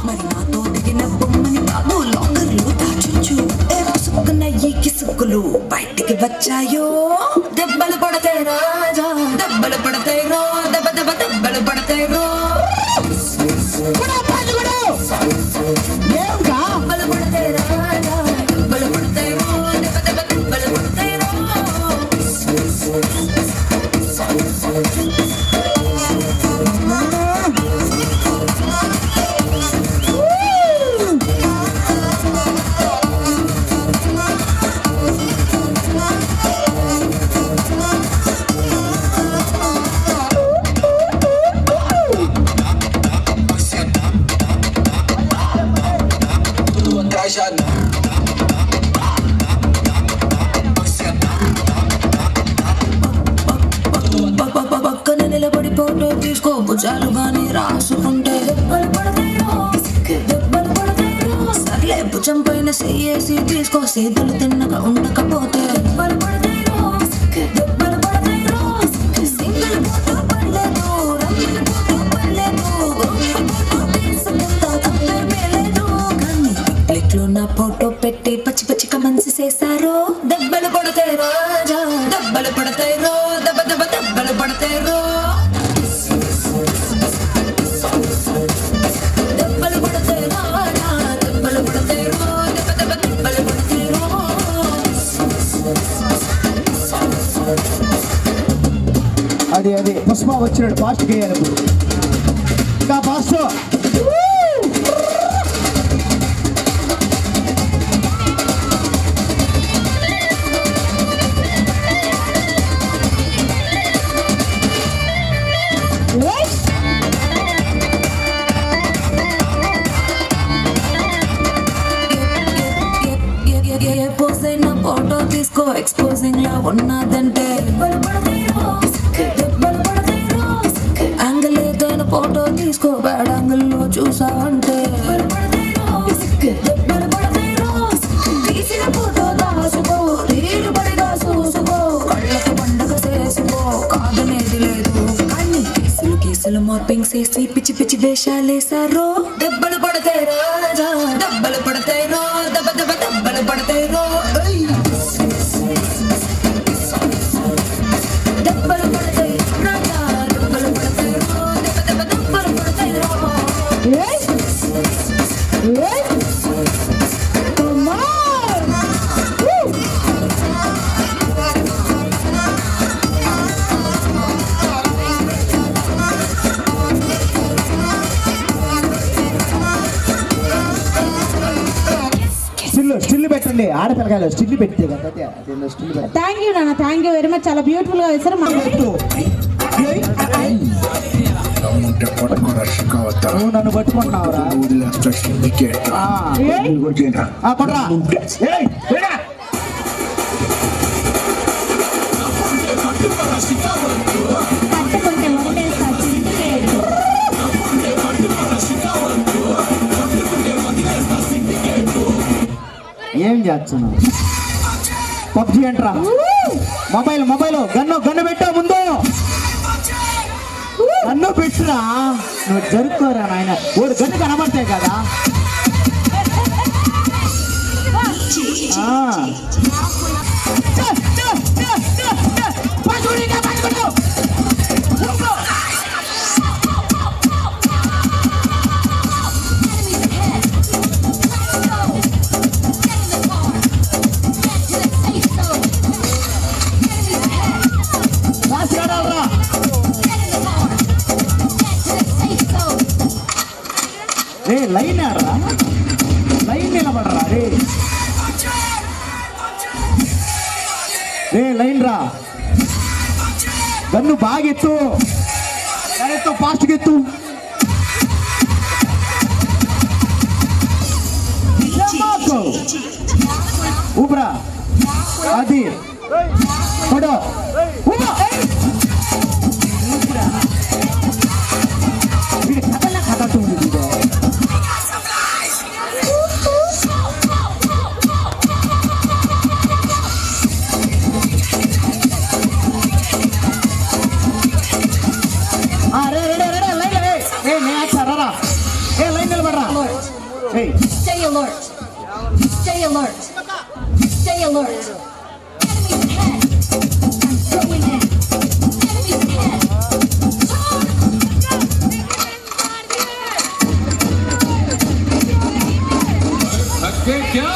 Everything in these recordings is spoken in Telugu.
మరి నాతో దిగిన బొమ్మని బాబు లాకర్లు దాచొచ్చు. సుక్కున ఈ కిసుక్కులు బయటికి వచ్చాయో. దెబ్బలు పడతాయి రాజా, దెబ్బలు పడతాయి రో, దెబ్బ దెబ్బ దెబ్బలు పడతాయి రో. దెబ్బలు పడతాయి రాజా, దెబ్బలు పడతాయి రో, దెబ్బ దెబ్బ దెబ్బలు పడతాయి రో. పక్కన నిలబడి ఫోటో తీసుకో, భుజాలు గాని రాసుకుంటే దెబ్బలు పడతాయో, దెబ్బలు పడతాయో. సర్లే భుజం పైన చెయ్యేసి తీసుకో, సేతులు తిన్నగా ఉండకపోతే దెబ్బలు పడతాయో, దెబ్బలు పడతాయో. సింగిల్ ఫోటో పడలేదు, రంగుల ఫోటో పడలేదు, ఫోటో తీసుకుంటా తప్పేమీ లేదు. కానీ ప్లేట్లో నా ఫోటో పెట్టి పచ్చి పచ్చిగా మనసు చేశారు. దెబ్బలు పడతాయి రాజా, దెబ్బలు పడతాయి రో, దెబ్బ దెబ్బ దెబ్బలు పడతాయి రో. దెబ్బలు పడతాయి రాజా, దెబ్బలు పడతాయి రో, దెబ్బ దెబ్బ దెబ్బలు పడతాయి రో. అది అది పుష్ప వచ్చినాడు ఫాస్ట్ గేయాలి ఇంకా ఫాస్ట్. ఫోటో తీసుకో, ఎక్స్పోజింగ్ లా ఉన్నదంటే యాంగిల్ ఏదైనా ఫోటో తీసుకో, బ్యాడ్ యాంగిల్ లో చూసావంటే తీసిన ఫోటో దాసుకో, రీలు పడిగా చూసుకో, కళ్ళకి పండగ చేసుకో, కాదనేది లేదు. కానీ కేసులు మార్పింగ్ చేసి పిచ్చి పిచ్చి వేషాలేసారో. దెబ్బలు పడతాయి రాజా, దెబ్బలు పడతాయి రో, దెబ్బ దెబ్బ దెబ్బలు పడతాయి రో. దెబ్బలు పడతాయి రాజా, దెబ్బలు పడతాయి రో, దెబ్బ దెబ్బ దెబ్బలు పడతాయి రో. స్టిల్ పెట్టండి, ఆడపిల్లకాయలు స్టిల్ పెట్టి స్టిల్ పెట్టి. థ్యాంక్ యూ నాన్న, థ్యాంక్ యూ వెరీ మచ్. చాలా బ్యూటిఫుల్ గా వేశారు. నువ్వు నన్ను పట్టుకుంటున్నావురా. ఏం చేస్తున్నావు? పబ్జి అంటరా? మొబైల్ గన్ను పెట్టా, ముందు గన్ను పెట్టురా. నువ్వు జరుపుకోరా నాయన, ఓడి గన్ను కనబడతాయి కదా. లైన్ ఆడరా, లైన్ నిలబడరా రే. లైన్ రా, గన్ను బాగెత్తు, ఫాస్ట్గా ఎత్తు. ఊపిరా, అది పడో కథలా కథతుంది. ఏ లైన్ నిలబడరా. ఏయ్ Stay alert. Stay alert. Stay alert. Enemies ahead. I'm going in. Enemies ahead. Okay, क्या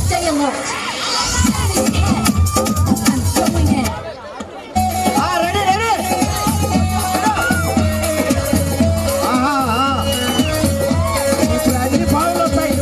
Stay alert. Enemies ahead. I'm going in. Ready ready. ఇప్పుడు అన్ని పావులు వస్తాయి.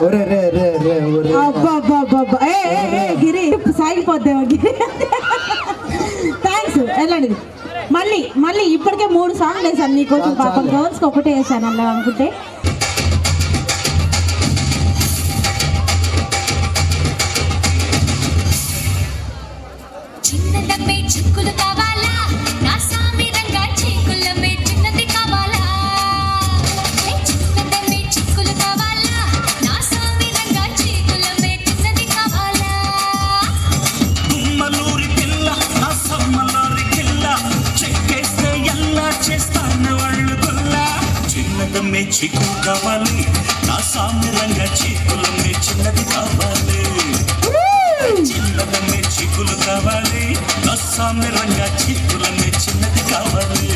ఒరే రే రే రే ఒరే. అబ్బబ్బబ్బబ్బ. గిరి సాగిపోద్దేమో గిరి. థ్యాంక్స్. వెళ్ళండి. మళ్ళీ ఇప్పటికే 3 సాంగ్లు వేసాను నీకోసం. పాపం గర్ల్స్కి ఒకటే వేసాను అలా అనుకుంటే. చిన్నదమ్మే చిక్కులు కావాలా నా సామిరంగా చీకులమ్మే చిన్నది కావాలా చిన్నదమ్మే చిక్కులు కావాలా నా సామిరంగా చీకులమ్మే చిన్నది కావాలా గుమ్మలూరి పిల్ల నా సమ్మలూరి కిల్ల చెక్కేస్తే ఎలా చేస్తాను వాళ్ళు గుల్ల చిన్నదమ్మే చిక్కు కావాలి నా సామిరంగా చీకులమ్మే చిన్నది కావాలి చిన్నదమ్మే చిక్కులు కావాలి నా సామిరంగా చీకులమ్మే చిన్నది కావాలి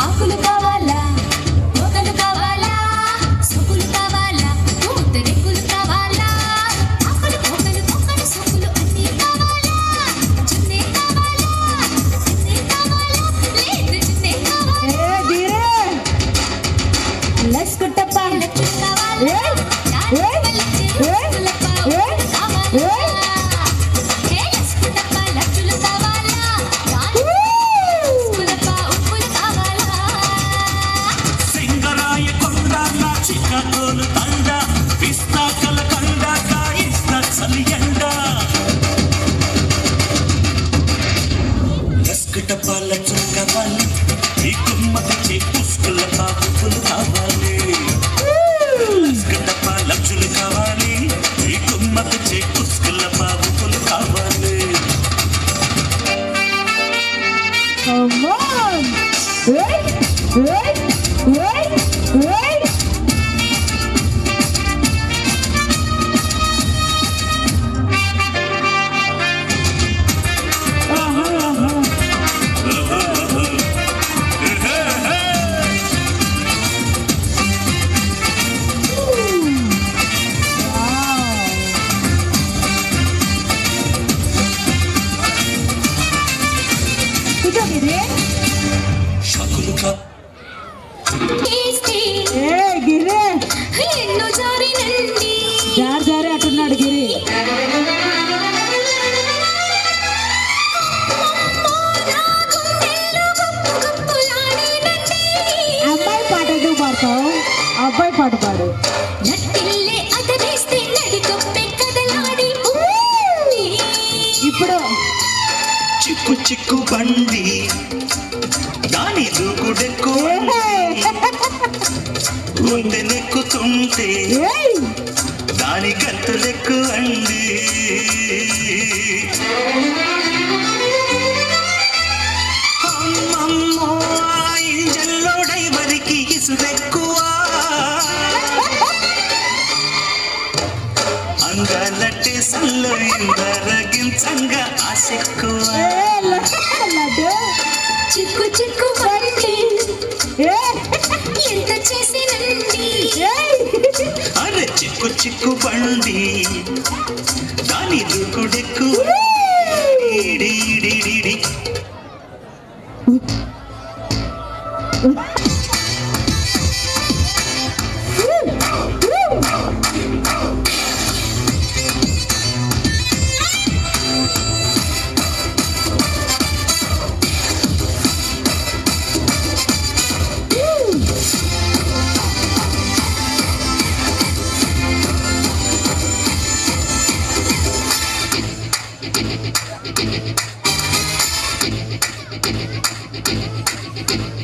ఆకులు కావాలా మొగలు కావాలా సొకులు కావాలా పూతరేకులు కావాలా ఆకులు మొగలు సొకులు అన్నీ కావాలా చిన్నే కావాలా లేదు చిన్నే కావాలా లెట్స్ కుట్టప్ప లెట్స్ కావాలా సింగరాయ కొండ నా చిక్కతో పిస్తోలు తండ పిస్తా కలకండ కాయిస్తా చలి ఎండ రస్కట పాల చుక్కవాలి ఈ కుమ్మకి పుష్కుల పాపులు కావాలి రస్కట పాల చులు కావాలి ఈ కుమ్మకి పుష్కుల పాపులు కావాలి Come on! Wait! జారి అంటున్నాడు గిరి. అమ్మాయి పాట ఎందుకు పాడతావు? అబ్బాయి పాట పాడు. ఇప్పుడు చిక్కు చిక్కు బండి దాని దూకుడెక్కు నెక్కుతుంటే దాని గంతులెక్కు అండి అమ్మమ్మో ఇంజన్లో డైవరికి ఇసురెక్కువ అంగాలట్టే సల్లో ఇందరగించంగా ఆసెక్కువ చిక్కు చిక్కు బండి ఎంత చేసినండి అరే చిక్కు చిక్కు బండి దాని దూకుడెక్కు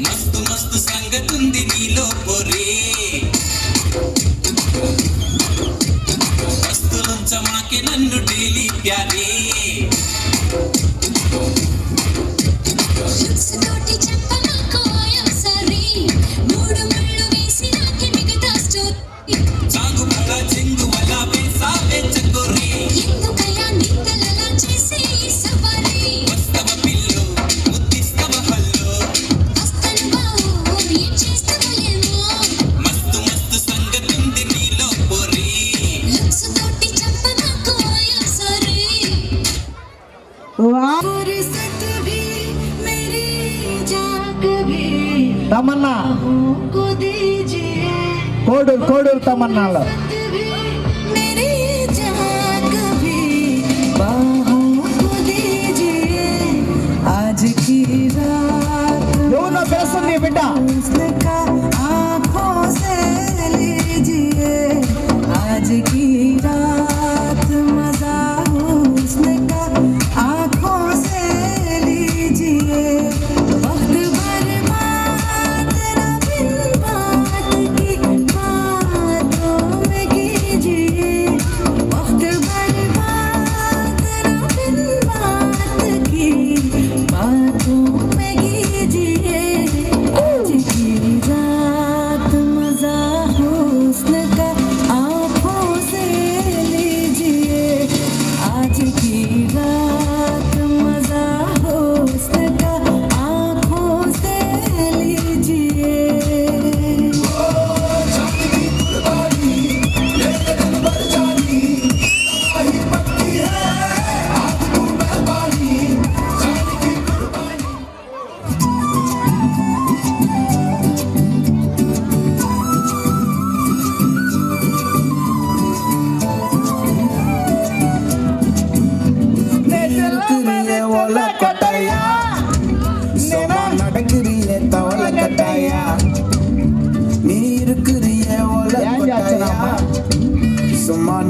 మస్తు మస్తు సంగతుంది నీలో పొరే మస్తులుంచమాకే నన్ను డైలీ ప్యారే సాగు పడ చెంగు వల్ల వేసావే చకోరే వస్తవ పిల్లో ముద్దిస్తవ హల్లో మస్తు మస్తు సంగతుంది నీలో పొరే తమన్నా కోడూరు తమన్నాలో ఎవరినో పేస్తుంది బిడ్డ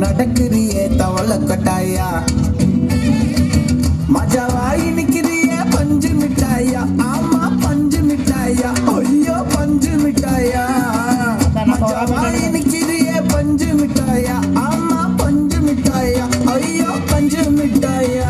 நடக்கிறியே தவள கட்டாயா மஜாவாய் நிக்கிறியே பஞ்சு மிட்டாயா ஆமா பஞ்சு மிட்டாயா ஐயோ பஞ்சு மிட்டாயா மஜாவாய் நிக்கிறியே பஞ்சு மிட்டாயா ஆமா பஞ்சு மிட்டாயா ஐயோ பஞ்சு மிட்டாயா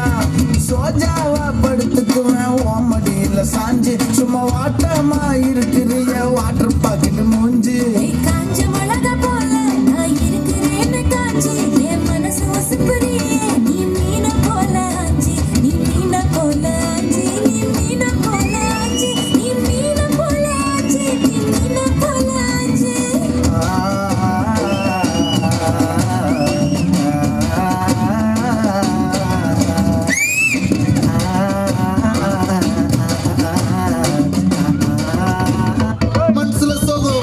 சோஜாவா படுத்துக்குவேன் ஓமடியில சாஞ்சு சும்மா வாட்டமா இருக்கிறிய வாட்டர் பாக்கெட் மூஞ்சி காஞ்ச மிளகா போல நான் இருக்கிறேன்னு காஞ்சி என் மனசு வசுப்புறியே நீ மீன போல ஆஞ்சி நீ மீன போல ஆஞ்சி நீ மீன போல ஆஞ்சி நீ மீன போல ஆஞ்சி நீ மீன போல ஆஞ்சி మనసుల సోగు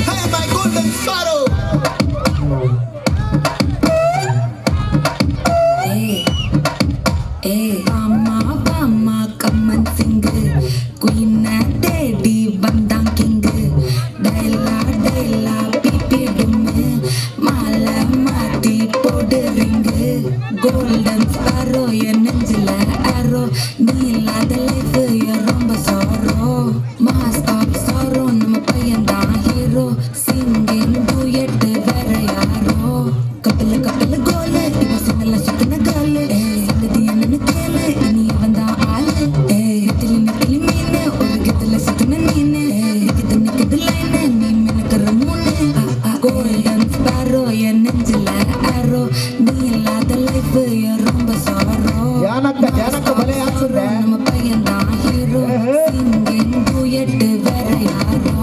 Hey my golden sparrow Mama, mama, come and sing. Queen and daddy, bandang king. Daila, daila, pipi dumme. Mala, mati, powder ring. Golden sparrow, your nengila arrow. Neela, the life, your rumba sorrow. Mask of sorrow, nama payanda hero. Singing duet, vera yaro. Couple, couple, gole, iwa singala shikna gale. Sangadiyana kele, ni vanda aale. Tili tili meene, or gitla shikna neene. Nikid line, ni mena karamune. Golden sparrow, ya nenjila arrow. Neela, the life, your rumba sorrow. ಜಾನಕ್ಕ ಬಲೆ ಹಾಕ್ಸಿದ್ರೆ ನಮ್ಮ ಪಯ್ಯಂದ hero. Singing duet, vera yaro.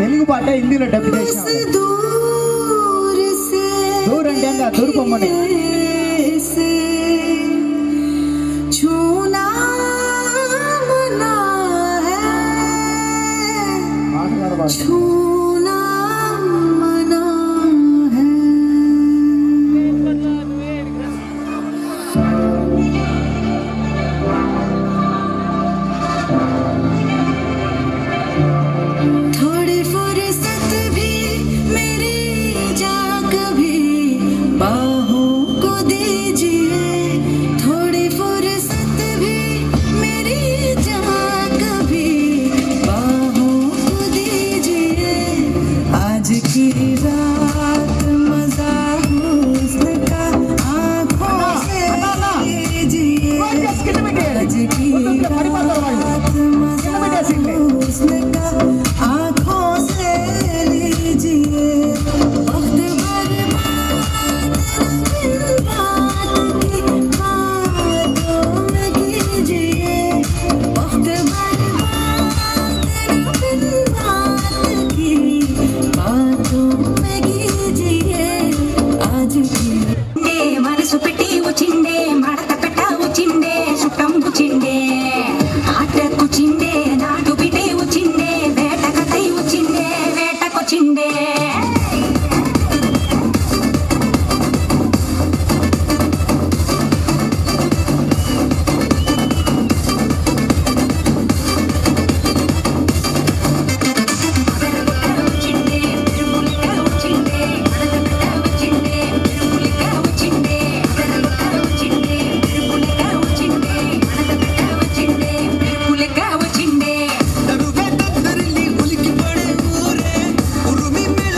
Telugu పాట హిందీలో డబ్ చేసిన దూర్ అంటే ఇంకా దూరపమ్మని थोड़ी फुर्सत भी मेरी जा कभी बाहों को दीजिए थोड़ी फुर्सत भी मेरी जा कभी बाहों को दीजिए आज की रात मजा हुस्न का आँखों से लीजिए आज की रात मजा हुस्न का आँखों से लीजिए वक्त बर्बाद दिन रात की बातों में कीजिए वक्त बर्बाद दिन रात की बातों में कीजिए आज की మనసు పెట్టి వచ్చిండే మడత పెట్ట వచ్చిండే సుట్టం వచ్చిండే ఆట కూర్చిండే నాటు బిడ్డే వచ్చిండే వేట కథై వచ్చిండే వేటకొచ్చిండే దరువే దద్దరిల్లి ఉలికి పడే ఊరే ఉరుమి మెళ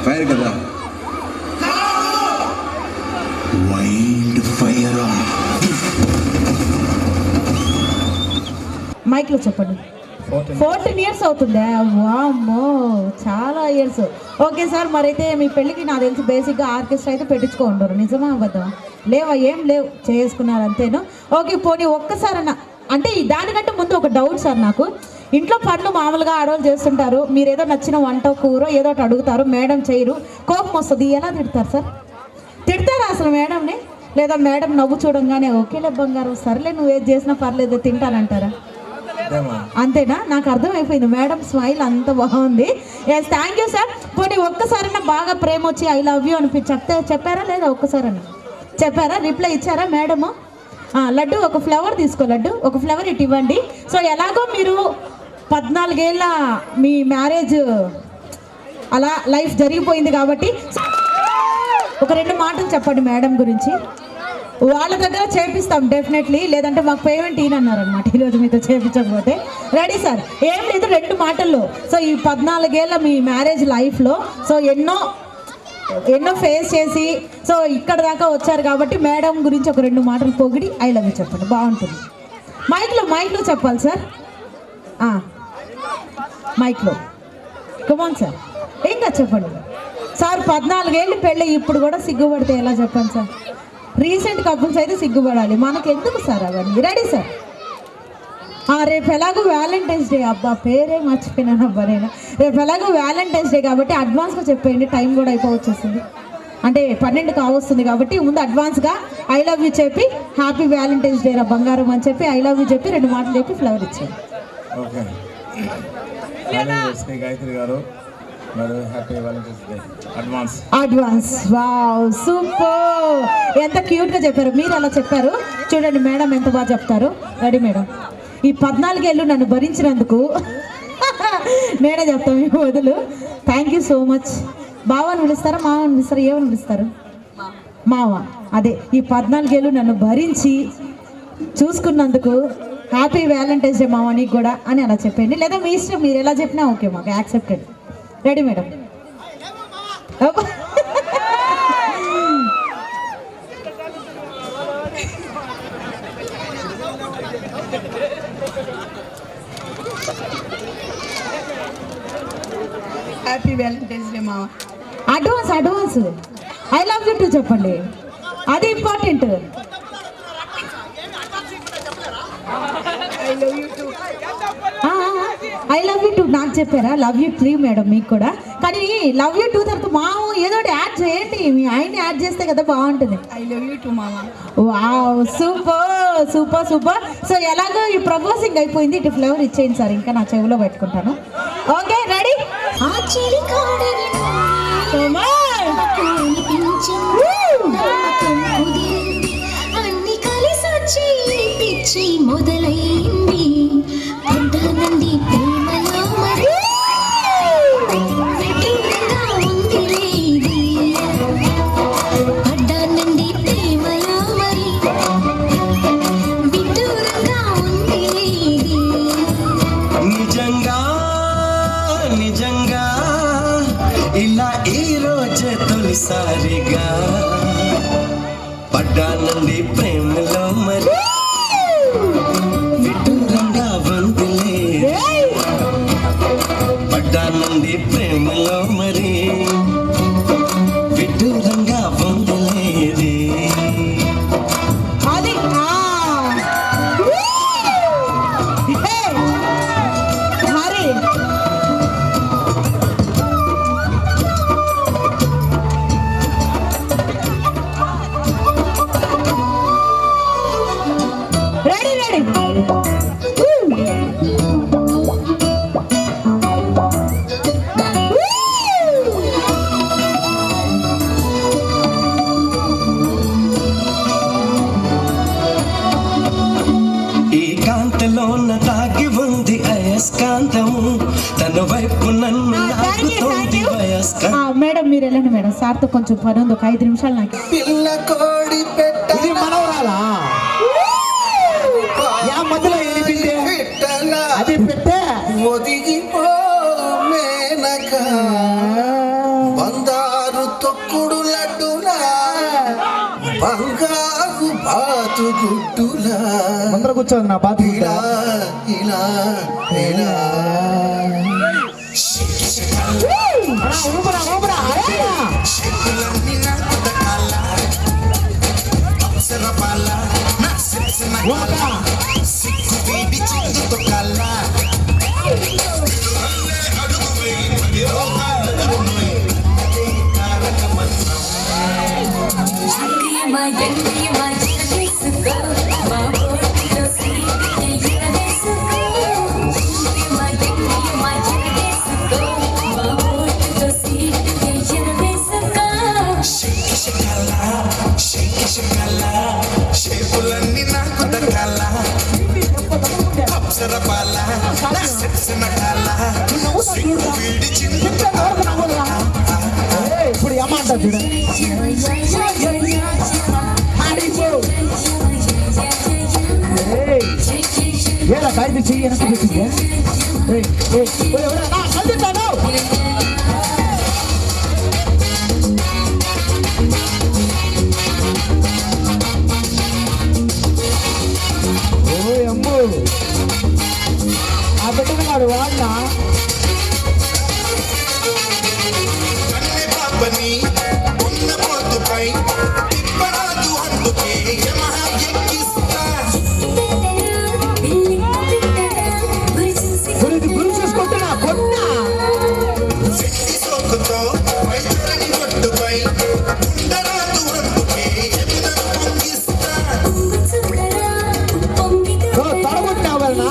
ఫైర్ కదా, వైల్డ్ ఫైర్ మైక్లో చెప్పండి. 14 years అవుతుందా? వామ్మో, చాలా ఇయర్స్. ఓకే సార్, మరైతే మీ పెళ్ళికి నాకు తెలిసి బేసిక్గా ఆర్కెస్ట్రా అయితే పెట్టించుకోండారు. నిజమా అబద్ధం? లేవా? ఏం లేవు, చేసుకున్నారు అంతేను. ఓకే, పోనీ ఒక్కసారన్నా, అంటే దానికంటే ముందు ఒక డౌట్ సార్ నాకు. ఇంట్లో పనులు మామూలుగా ఆడవాళ్ళు చేస్తుంటారు, మీరు ఏదో నచ్చిన వంట కూర ఏదో ఒకటి అడుగుతారు, మేడం చేయరు, కోపం వస్తుంది, ఎలా తిడతారు సార్? తిడతారా అసలు మేడంని? లేదా మేడం నవ్వు చూడంగానే ఓకేలే బంగారం, సర్లే నువ్వు ఏది చేసినా పర్లేదు తింటానంటారా? అంతేనా? నాకు అర్థమైపోయింది, మేడం స్మైల్ అంత బాగుంది. Yes, thank you sir. పోనీ ఒక్కసారైనా బాగా ప్రేమ వచ్చి ఐ లవ్ యూ అని చెప్పారా లేదా? ఒక్కసారైనా చెప్పారా? రిప్లై ఇచ్చారా మేడము? లడ్డు ఒక ఫ్లవర్ తీసుకో, లడ్డు ఒక ఫ్లవర్ ఇటు ఇవ్వండి. సో ఎలాగో మీరు 14 ఏళ్ళ మీ మ్యారేజ్ అలా లైఫ్ జరిగిపోయింది కాబట్టి ఒక 2 మాటలు చెప్పండి మేడం గురించి. వాళ్ళ దగ్గర చేపిస్తాం డెఫినెట్లీ, లేదంటే మాకు పేమెంట్ ఈయనన్నారనమాట ఈరోజు మీతో చేయించకపోతే. Ready sir? ఏం లేదు, 2 మాటల్లో. సో ఈ 14 ఏళ్ళ మీ మ్యారేజ్ లైఫ్లో సో ఎన్నో ఫేస్ చేసి సో ఇక్కడ దాకా వచ్చారు కాబట్టి మేడం గురించి ఒక 2 మాటలు పొగిడి ఐ లవ్ యూ చెప్పండి, బాగుంటుంది. మైక్లో చెప్పాలి సార్, మైక్లో. కమాన్ సార్, ఇంకా చెప్పండి సార్. 14 ఏళ్ళు పెళ్ళి, ఇప్పుడు కూడా సిగ్గుపడితే ఎలా చెప్పండి సార్? రీసెంట్ కపుల్స్ అయితే సిగ్గుపడాలి, మనకు ఎందుకు సార్ అవన్నీ? Ready sir? రేపు ఎలాగో వ్యాలంటైన్స్ డే, అబ్బా పేరే మర్చిపోయినాను అబ్బా నేను. రేపు ఎలాగో వ్యాలంటైన్స్ డే కాబట్టి అడ్వాన్స్గా చెప్పేయండి, టైం కూడా అయిపోవచ్చేసింది, అంటే 12 కావస్తుంది కాబట్టి ముందు అడ్వాన్స్గా ఐ లవ్ యూ చెప్పి హ్యాపీ వ్యాలంటైన్స్ డే రా బంగారం అని చెప్పి ఐ లవ్ యూ చెప్పి 2 మాటలు చెప్పి ఫ్లవర్ ఇచ్చేయండి. ఓకే, గాయత్రి గారు మరి happy Valentine's day advance. Wow, super, ఎంత క్యూట్గా చెప్పారు. మీరు అలా చెప్పారు చూడండి, మేడం ఎంత బాగా చెప్తారు. Ready madam? ఈ 14 ఏళ్ళు నన్ను భరించినందుకు నేనే చెప్తాను మీ వదులు. Thank you so much. బావని పిలుస్తారా, మావని పిలుస్తారా, ఏమని పిలుస్తారు? మావ. అదే, ఈ 14 ఏళ్ళు నన్ను భరించి చూసుకున్నందుకు హ్యాపీ వ్యాలంటైన్స్ డే మావ నీకు కూడా అని అలా చెప్పండి, లేదా మీ ఇష్టం, మీరు ఎలా చెప్పినా ఓకే, మాకు accepted. Ready madam? Happy Valentine's Day మామ. Advance I love you too చెప్పండి, అది important. I love you too నాకు చెప్పారా? లవ్ యూ 3 మేడం మీకు కూడా, కానీ లవ్ యూ 2 తర్వాత మాము ఏదో యాడ్ చేయండి, మీ ఆయన్ని యాడ్ చేస్తే కదా బాగుంటుంది. ఐ లవ్ యూ టూ మామ. Wow, super super super. So ఎలాగో ఈ ప్రపోజింగ్ అయిపోయింది, ఇటు ఫ్లేవర్ ఇచ్చేయండి సార్, ఇంకా నా చెవిలో పెట్టుకుంటాను. Okay, ready? అన్ని కలిసి వచ్చి పిచ్చి మొదలైంది, పడ్డానండి ప్రేమలో మరి విడ్డూరంగా ఉంది లేది, పడ్డానండి ప్రేమలో మరి విడ్డూరంగా ఉంది లేది. నిజంగా నిజంగా ఇలా ఈ రోజే తొలిసారిగా పడ్డానండి ప్రేమలో మరి విడ్డూరంగా వందిలే, పడ్డానండి ప్రేమలో మరి విడ్డూరంగా వందిలేది. అది మరి తాగి ఉంది అయస్కాంతము, తన వైపు నన్ను లాగుతోంది వయస్కాంతం. మేడం మీరు వెళ్ళండి మేడం, సార్తో కొంచెం పని ఉంది, ఒక 5 నిమిషాలు నాకు. పిల్ల కోడి పెట్ట ఇది మనవరాలా? యా మధ్యలో ఏలిపిండే అది పెట్టే ఒదిగిపో మేనక బందా బంగారు బాతుగుట్టులా ముందర కూర్చోండి నా బాతు ఇలా ఇలా ఇలా చెక్కులన్నీ నాకు దక్కాల అప్సర బాల నా సెక్సిన సిక్కు వీడి చిందు తొక్కాల అడుగు వేయి 10 రోగాలకు నోయి తారక మంత్రం షేపులన్నీ నాకు దక్కాల అప్సర బాల నా సెక్సిన కాల సిక్కు వీడి చిందు ఇప్పుడు ఏమంటా చూడ ఏలా కాయలు చెయ్యి వెనక్కి పెట్టింది ఓ అమ్ము ఆ పెట్టినవాడు వాడినా కన్నె పాపని ఉన్న పొద్దుపై తిప్పరాదు అందుకే యమహా ఎక్కిస్తా గురి చూసుకుంటున్నా కొన్నా శక్తి సోకుతో వైద్యుని ఒడ్డుపై ఉండరాదు అందుకే యమునను పొంగిస్తా తడగొట్టినావు వలన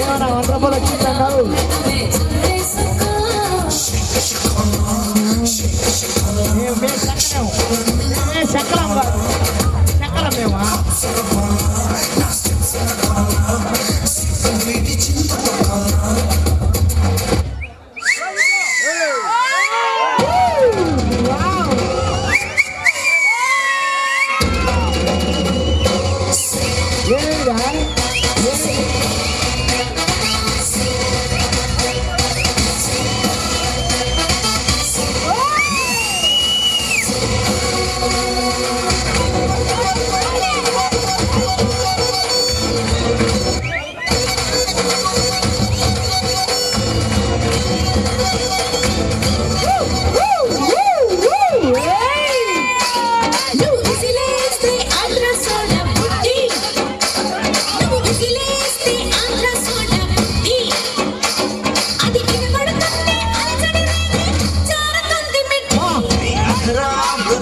ఏమన్నా 100 రూపాయలు వచ్చిందన్నావు చక్కలం చక్కలం మేమా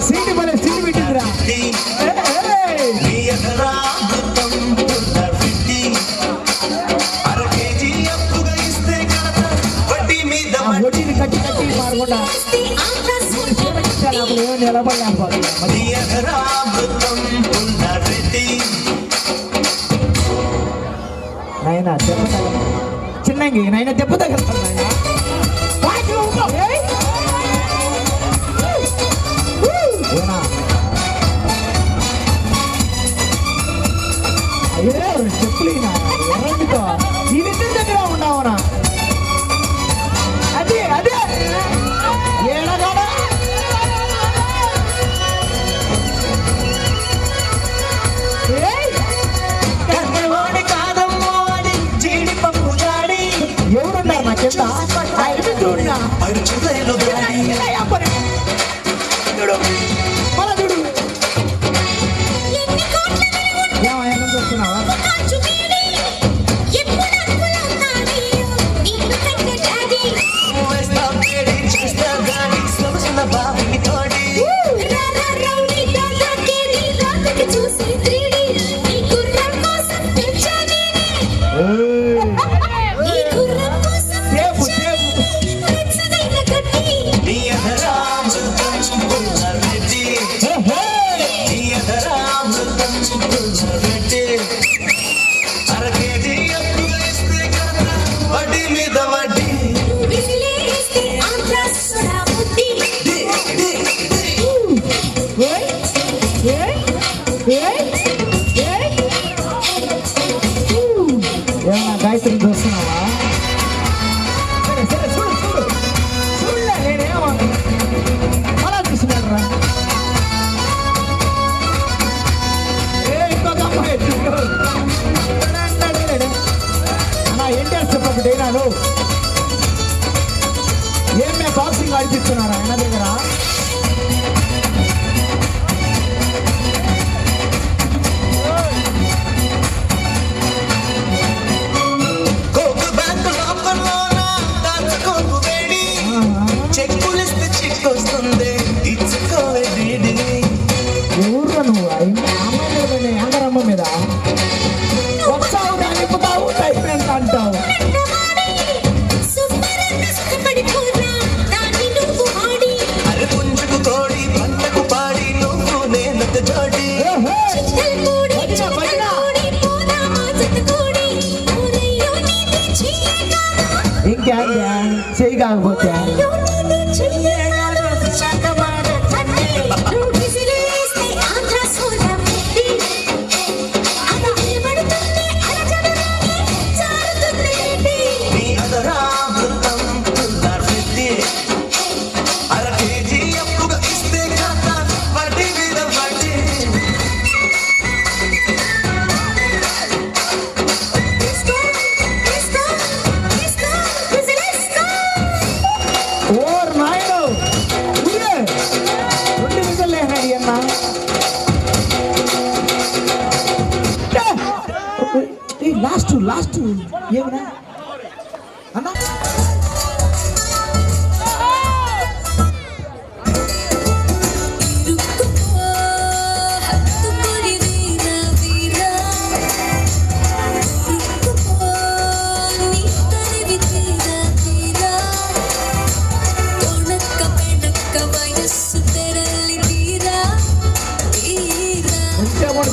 సీటు మన సీటు పెట్టిందిరా వడ్డీని కట్టి కట్టి మారకుండా నాకు ఏమో నిలబడలేకపోతే నాయన దెబ్బ తగల చిన్నంగి నాయన దెబ్బ తగలుతాను నాయన అయ్యే చెప్పులేనా ఎర్రండితో దీనితో దగ్గర ఉన్నావునా అదే అదే ఏడగాడా ఎవరున్నారు నా కింద చూడు మన చూడు ఏమైనా చూస్తున్నావా వడ్డీ మీద ఏమన్నా గాయత్రి చూస్తున్నావా? సరే సరే చూడు చూడు చూడలే నేనేమో అలా చూస్తున్నాడు రా. ఇంకొక అమ్మాయి అన్నా ఎన్టీఆర్ చెప్పకు డైనాలు ఏమే బాక్సింగ్ ఆడిపిస్తున్నారా ఆయన దగ్గర? ఊర్లో నువ్వు అమ్మాయి అందరమ్మ మీద వస్తావు నింపుతావు టైప్మెంట్ అంటావు. ఇంకా చెయ్యి కాకపోతే లాస్ట్ ఏమన్నా అన్నా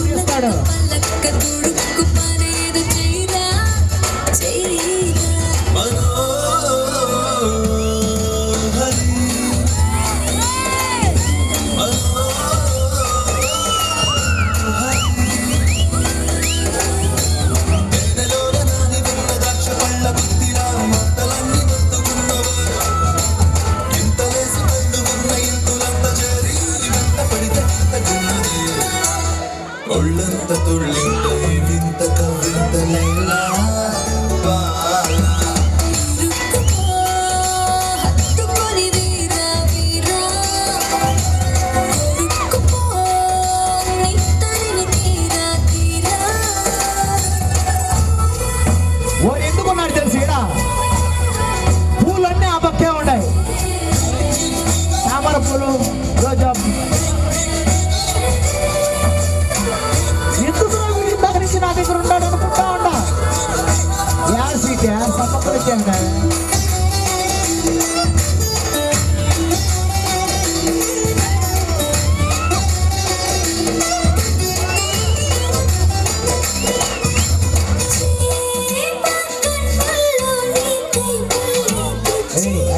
తీస్తాడు. ఒళ్ళంత తుళ్ళింత వింత కవింత లైలా ఎందుకున్నాడు తెలుసు ఈడ పూలన్నీ ఆ పక్కే ఉన్నాయి. తామర పూలు రోజా నా దగ్గర ఉన్నాడు అనుకుంటా ఉన్నా. యార్ సీట్ సమ్మపరిచండి.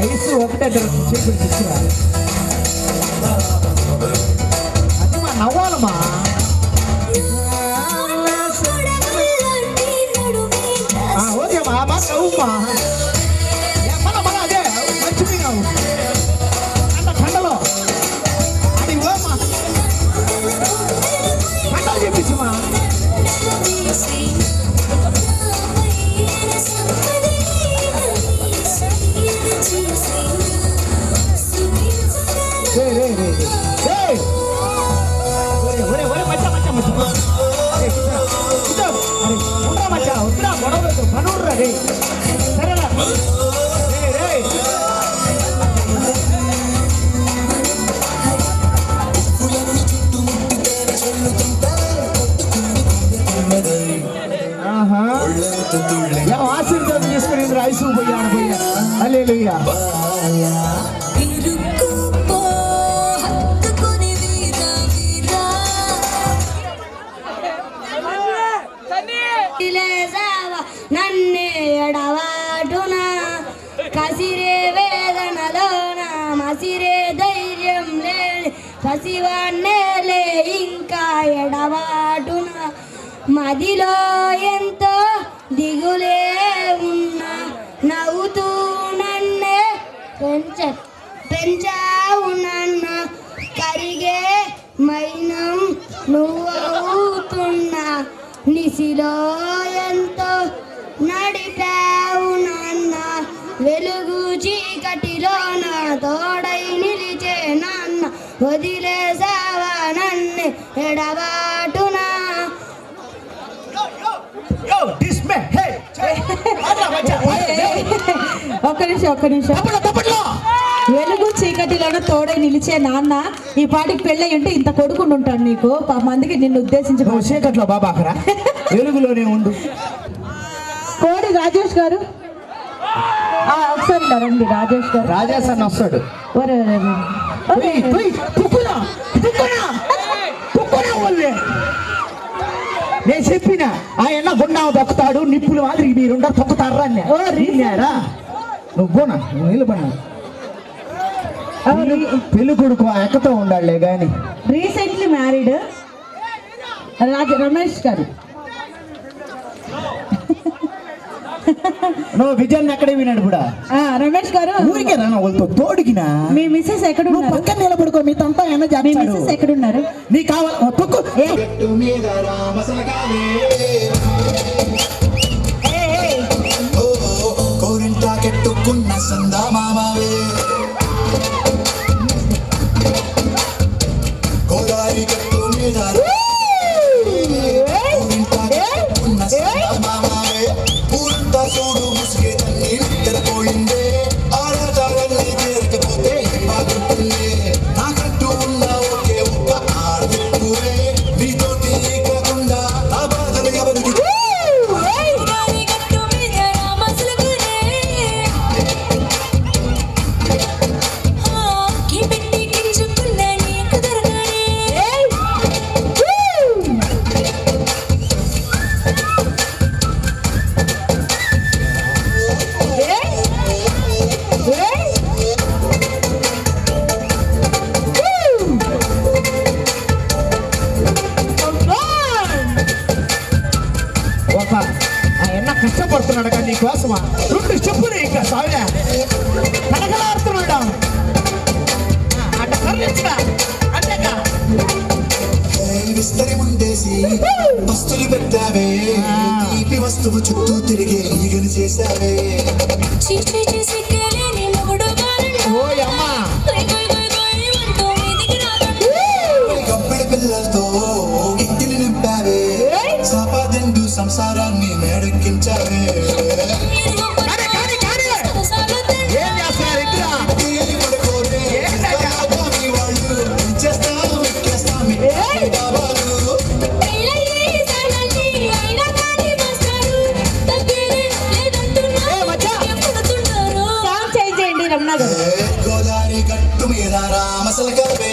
ఐస్ ఒకటే చీపులు తీసుకురా. అది మా నవ్వాలమ్మా. ఓకేమ్మా బాగా నవ్వుమ్మా. మన అదే మంచిది నవ్వు కండలో అది ఓమ్మా కండలు చెప్పించమ్మా. ఆశీర్వాదం తీసుకుని ఐసు పోయాడు పోయా. హల్లెలూయా. నన్నే ఎడవాటున కసిరే వేదనలోన మసిరే ధైర్యం లేని పసివాన్నేలే ఇంకా ఎడబాటున మదిలో ఎంతో దిగులే ఉన్నా నవ్వుతూ నన్నే పెంచావు నన్న కరిగే మైనం నువ్వవుతున్నా నిసిలో ఎంతో నడిపావు నాన్న వెలుగు చీకటిలో నా తోడై నిలిచే నాన్న వదిలేసావా నన్ను ఎడబాటునా ఒక్క నిమిషం వెలుగు చీకటిలోన తోడై నిలిచే నాన్న ఈ పాటికి పెళ్ళి ఉంటే ఇంత కొడుకుని ఉంటాడు నీకు మందికి నిన్ను ఉద్దేశించి చీకట్లో బాబాకరా వెలుగులోనే ఉండు. కోడి రాజేష్ గారు ఒకసారి రండి. రాజేష్ గారు రాజేష్ అన్న వస్తాడు. నేను చెప్పిన ఆయన గుండా దొక్కుతాడు నిప్పులు మాదిరి మీరుండ తొక్కుతారా నువ్వు గుణ నిలబడినా పెళ్లి కొడుకు ఆ ఎక్కతో ఉండాలే గాని రీసెంట్లీ మ్యారీడ్ రమేష్ గారు. నువ్వు విజయాన్ని ఎక్కడే వినాడు కూడా రమేష్ గారు ఊరికే రా వాళ్ళతో తోడికినా మీ మిస్సెస్ ఎక్కడున్నారు? పక్కన నిలబడుకో మీ తంతా ఏమో మీ మిస్సెస్ ఎక్కడున్నారు? నీ కావాలి తొక్కు కెట్టుకున్న సందా మామావే గోదారి గట్టు మీద మామావే పూలంతా చూడు ముసిగే తల్లి నిద్రపోయిందే ఆరాటాలన్నీ చేరకపోతే బాగుంటుంది నాకంటూ ఉన్న ఒకే ఒక్క ఆడుకువే నీతోటి కాకుండా ఆ బాధలు ఎవరికి కష్టపడుతున్నాడు కానీ నీకోసమా 2 చెప్పులు ఇంకా సాగా కనకలాడుతున్నాడు అంతేకా విస్తరి ముందేసి వస్తువులు పెట్టావే తీపి వస్తువు చుట్టూ తిరిగే ఈగలు చేశావే గబ్బడి పిల్లలతో ఇంటిని నింపావే సంపాదిండు సంసారాన్ని మేడెక్కించావే గోదావరి గట్టు మీద రామసల కవే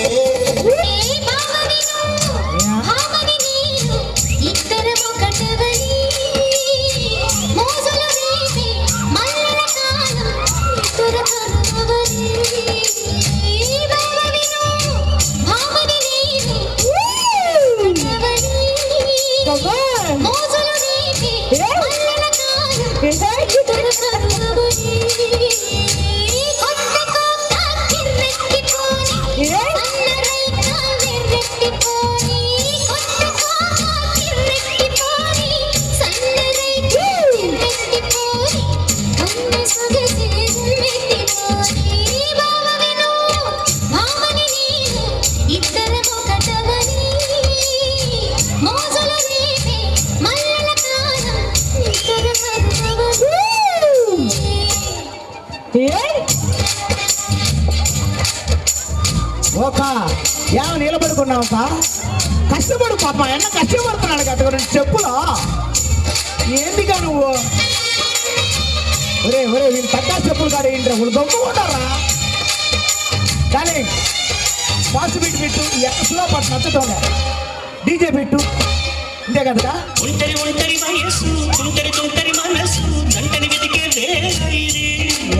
ఒక నిలబడుకున్నావు కష్టపడు పాప ఎన్న కష్టపడుతున్నాడు కదా చెప్పులో ఏంటిగా నువ్వు ఒరే వీళ్ళు తగ్గ చెప్పులు కాదు ఏంటి వాళ్ళు దొంగకుంటారా కానీ ఫాస్ట్ బీట్ పెట్టు ఎక్కడో పాటు నచ్చటం డీజే పెట్టు ఇంతే కదా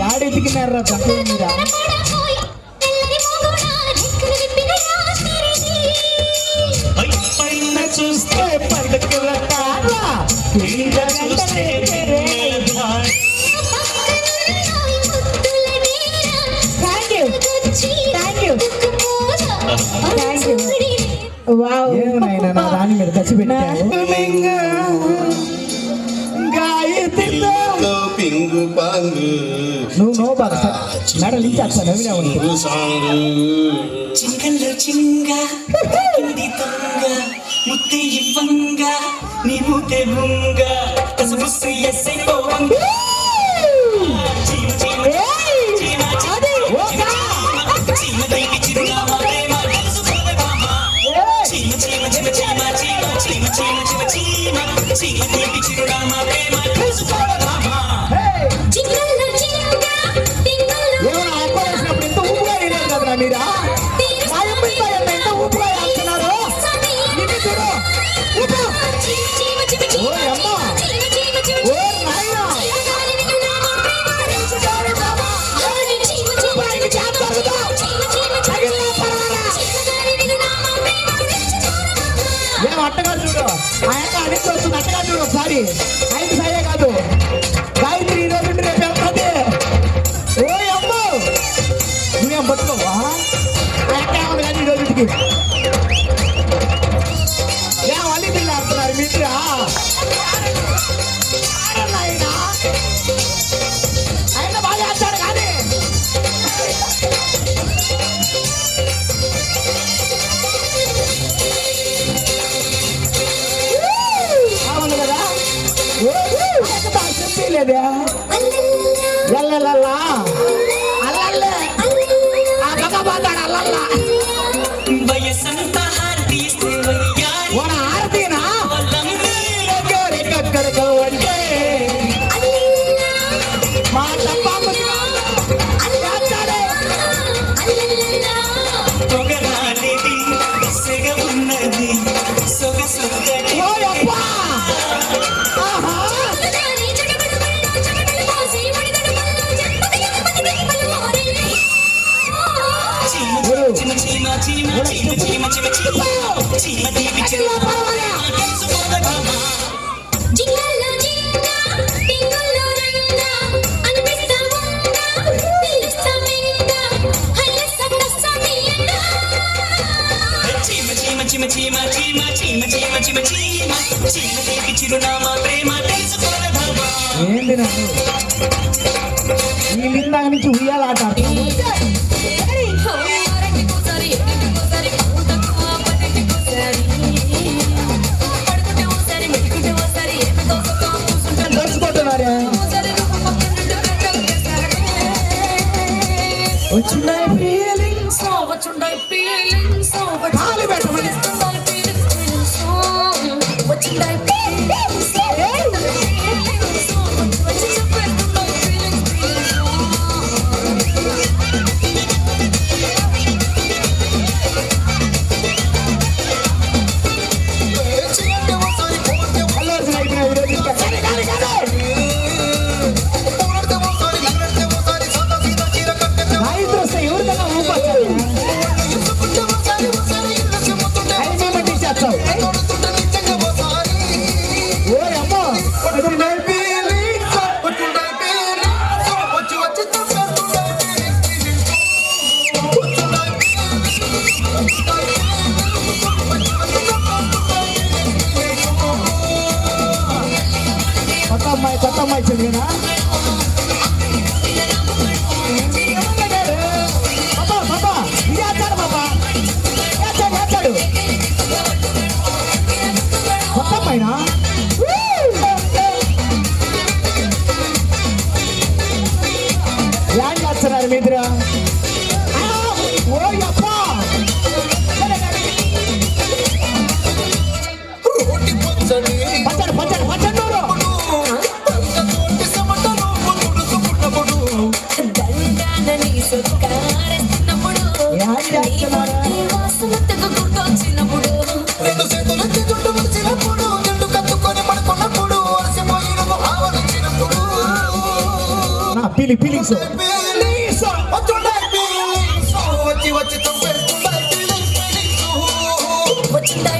యాడెతికినారా జంట మీద పైన పండుగల తార పెళ్లిల గంటలే ఏమనైనా నా రాణి మీద ఖర్చు పెట్టావు పింగు పాంగు నువ్వు నో బాగా మెడలు ఇచ్చేస్తా నవ్వినా ఉంటుంది చింగల్లో చింగ కింది దొంగ ముత్తే ఇవ్వంగ నీ మూతే బుంగ కసబుస్సు ఎస్సై పోవంగ చీమ చీమ చీమ చీమ దేవి చిరునామా ప్రేమ తెలుసుకోవే బామా చీమ చీమ చీమ చీమ చీమ చీమ చీమ చీమ చీమ చీమ దేవి చిరునామా ప్రేమ తెలుసుకోవే బామా ఏమన్నా ఆపరేసినప్పుడు ఇంత ఊపుగా వేయలేదు కదరా మీరా ఎంత ఊపుగా వేస్తున్నారు ఇది చూడు ఊపు. ఓ అమ్మ ఓ నాయనా ఏం అట్టగారు చూడు ఆ యొక్క అడిగి వస్తుంది అట్టగారు చూడు ఒకసారి 5 సాయే కాదు గాయత్రి ఈ రోజు నుండి రేపు వెళ్తుంది ఓ అమ్మ నువ్వేం పట్టుకోవా ఆ యొక్క ఏమన్నా కానీ ఈ రోజుకి ఏం అల్లి పిల్ల ఆడుతున్నారు మీరు ఆయన బాగా ఆడతాడు కానీ అవును కదా చెప్పలేదా ఎల్లెల్లల్లా అల్లల్లే ఆ గగ బాతాడు అల్లల్లా వయసంతా హారతీస్తే వయ్యారి ఓన ఆరతీనా ఎక్కడికో అంటే మా తప్పమ్మ పొగరాలేది సెగ ఉన్నది సొగసుద్దడి ఓ అబ్బా ఆహా చీమ చీమ చీమ చీమ చీమ చీమ చీమ చీమ దేవి చిరునామా తెలుసుకోవే బామా చీమ చీమ చీమ చీమ చీమ చీమ చీమ చీమ చీమ చీమ దేవి చిరునామా ప్రేమ తెలుసుకోవే బామా ఏంటి నాకు ఈ నిందాక నుంచి ఉయ్యాలాట తెలుసుకుంటున్నారే వచ్చినాయి ఫీలింగ్స్ కాలు పెట్టమని అల్లర్స్ అయిపోయినాయి ఈరోజు ఇంకా. కానీ, కానీ, కానీ. రైతులు వస్తే ఎవరికన్నా ఊపొచ్చారు అవి మేము తీసేస్తావు ఓ అమ్మ వచ్చినాయి ఫీలింగ్స్ కొత్త అమ్మాయి చెల్లినా బాబా బాబా ఇది ఆచాడు బాబా ఆచాడు కొత్త అమ్మాయినా ఏం చేస్తున్నారు మీ ఇద్దరు ఓ అబ్బా పచ్చడి పచ్చడి పచ్చడి నూరు నా ఫీలింగ్స్ వచ్చిందా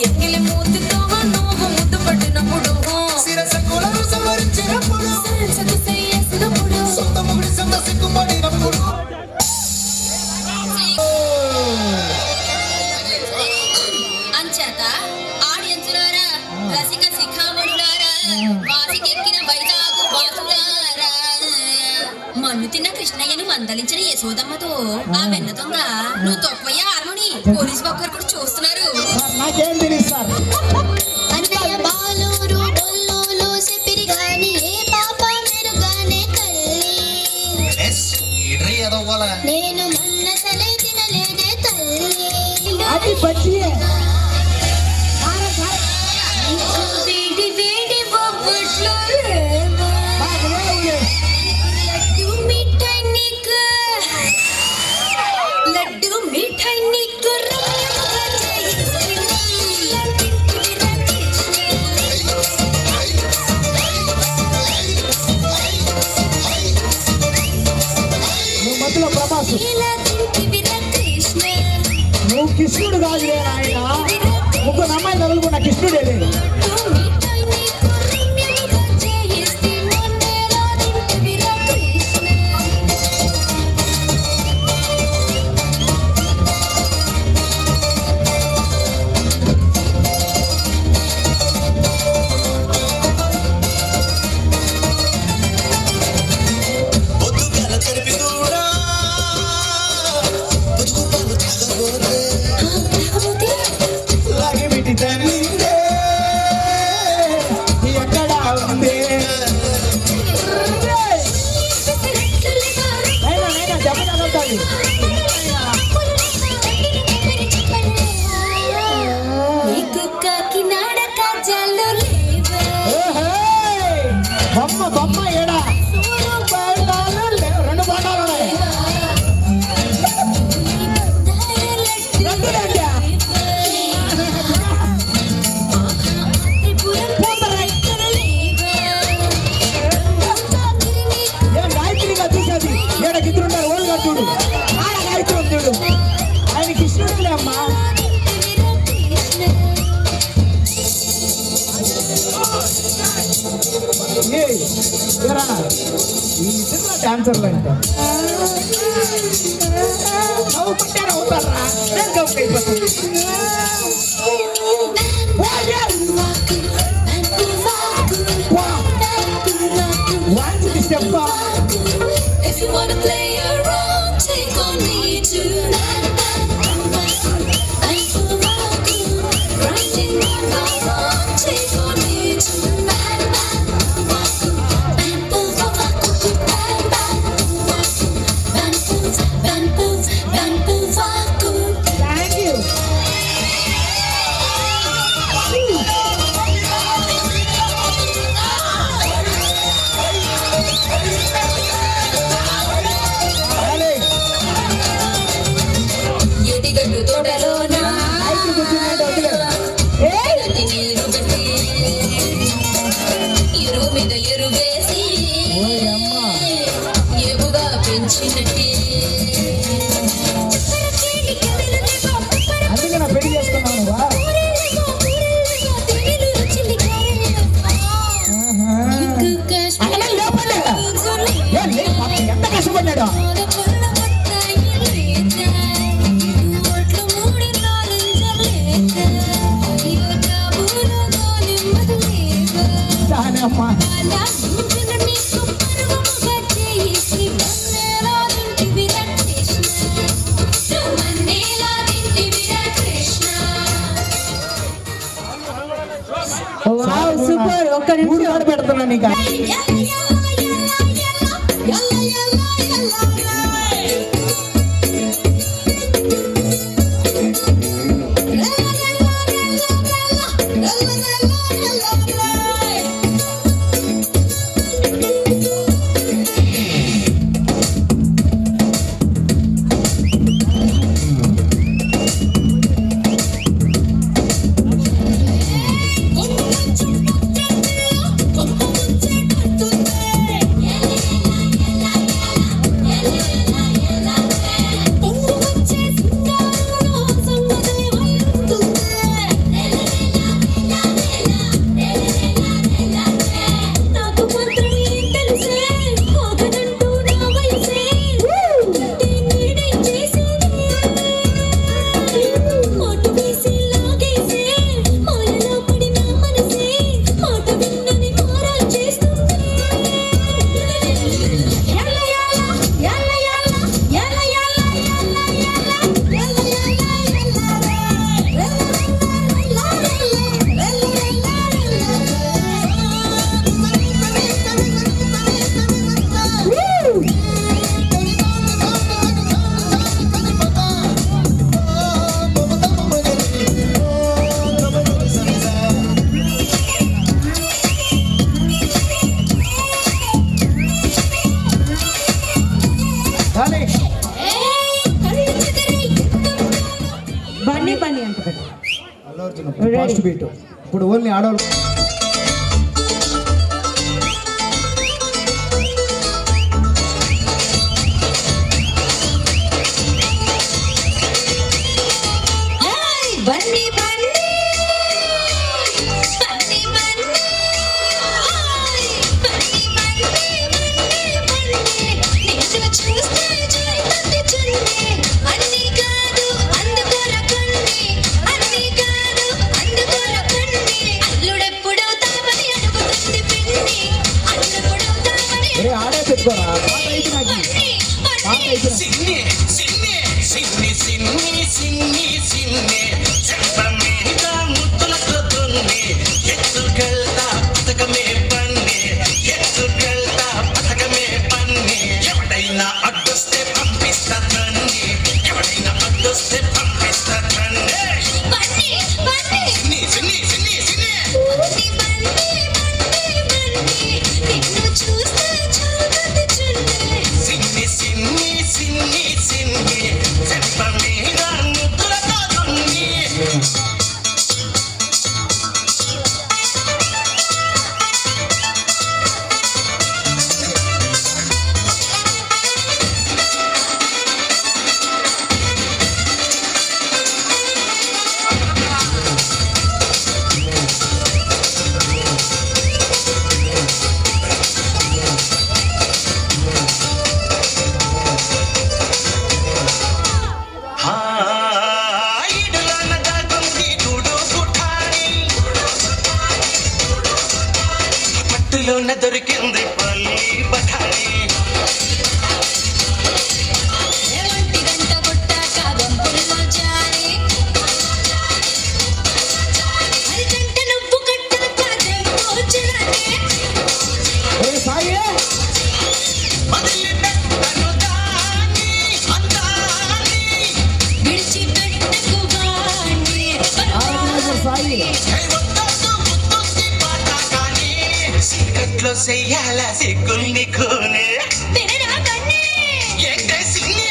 ఎంగిలి మూతితో నువ్వు ముద్దు పట్టినప్పుడు సరసకు చేసినప్పుడు అంచేత ఆడియన్సులారా రసిక శిఖామణులారా వాసికెక్కిన వైజాగు వాసులారా మన్ను తిన్న కృష్ణయ్యను మందలించిన యశోదమ్మతో ఆ వెన్న దొంగ నువ్వు తొక్కయ్యా హార్మోని పోలీసు ఒక్కరు కూడా చూస్తున్నారు. నాకేం తెలియదు సార్. అన్నయ్య బాలూరు బొల్లూలు చెప్పిరి గాని ఏ పాప మెరుగానే తల్లి నేను మన్నసలే తినలేదే తల్లి అది బజ్జీయే. వేడి వేడి బొబ్బట్లు రేమో. నాకు లేవులే. లడ్డు మిఠాయి నీకు లడ్డు మిఠాయి నీకు రమ్యముగా నువ్వు మధ్యలో ప్రభాస్. ఇలా తింటివి రా కృష్ణ. నువ్వు కృష్ణుడు కాదు ఆయన. ముగ్గురు అమ్మాయిలు తగులుకున్న కృష్ణుడే లేదు. లడ్డు మిఠాయి నీకు రమ్యముగా చేయిస్తే మొన్నేలా తింటివి రా కృష్ణ. లాగి బిడ్డి తల్లిందే ఎక్కడ ఉంది? అయినా దెబ్బ తగులుతుంది. నీకు కాకినాడ కాజాలు లేవా? బొమ్మ బొమ్మ ఏడా రెండు బాణాలు ఉన్నాయి. రెండులేండి. ఏం గాయత్రిగా చూసేది? ఏడ గిద్దరున్నారు ఓళ్ళు కట్టుడు. ఆడ గాయత్రి ఉంటుడు. ఆయన కృష్ణుడులే అమ్మా. ఈ ఇద్దరు డాన్సర్లు అంటే నవ్వుకుంటారా అవుతారా? నేను గౌక్ అయిపోతుంది. వాంచి step If you wanna play around, take on me tonight. Grinding on my own, take on me tonight. Thank you. ఎదిగడ్డు తోటలోనా గాయత్రి కూర్చున్నాడు వదిలే. నది నీరు పెట్టి ఎరువు మీద ఎరువేసి ఏవుగా పెంచినట్టే అందుకే నా పెళ్లి చేసుకున్నాను నువ్వా? అక్కడ లేపండి. ఏం లేదు, పాపం ఎంత కష్టపడ్డాడు. దాని అమ్మా వావ్ సూపర్. ఒక్క ఊరు నిమిషం కాడ పెడుతున్నా నీకు. Thank you. బన్నీ అంట పెట్టు. Allu Arjun fast beat. ఇప్పుడు ఓన్లీ ఆడవాళ్ళు. బన్నీ బన్నీ బన్నీ బన్నీ బన్నీ బన్నీ నిన్ను చూస్తే జారిపోతే చున్నీ అన్నీ కాదు అందుకోర కొన్ని అన్నీ కాదు అందుకోర కొన్ని అల్లుడెప్పుడవుతావని అడుగుతుంది పిన్ని అల్లుడెప్పుడవుతావని ఆడే పెట్టుకోరా పాట అయితే నాకు పాట అయితే సిన్ని సిన్ని సిన్ని సిన్ని సిన్ని సిన్ని చెంప మీద ముద్దులతో దున్ని ఎత్తుకెళ్తా పథకమే పన్ని ఎత్తుకెళ్తా పథకమే పన్ని ఎవడైనా అడ్డొస్తే పంపిస్తా తన్ని ఎవడైనా అడ్డొస్తే పంపిస్తా తన్ని బన్నీ బన్నీ సిన్ని సిన్ని సిన్ని సిన్ని బన్నీ బన్నీ బన్నీ నిన్ను చూస్తే జారిపోతే చున్నీ సిన్ని సిన్ని సిన్ని సిన్ని చెంప మీద ముద్దులతో దున్ని ఈడులోన దాగుంది గూడు గుఠాని పట్టులోన దొరికింది పల్లి బఠాని ఎలాంటి గంట కొట్టాక వంపుల్లో జారి అరిగంట నువ్వు కట్టాక దెబ్బొచ్చినట్టే సాయి వదిలిపెట్టను దాన్ని అందాన్ని విడిచిపెట్టకు వాణ్ణి సాయి వద్దొద్దు ముద్దొద్ది పాట కానీ సీకట్లో చెయ్యాల సిగ్గుల్ని కూనే తినరా బన్నీ ఏంటే సిన్ని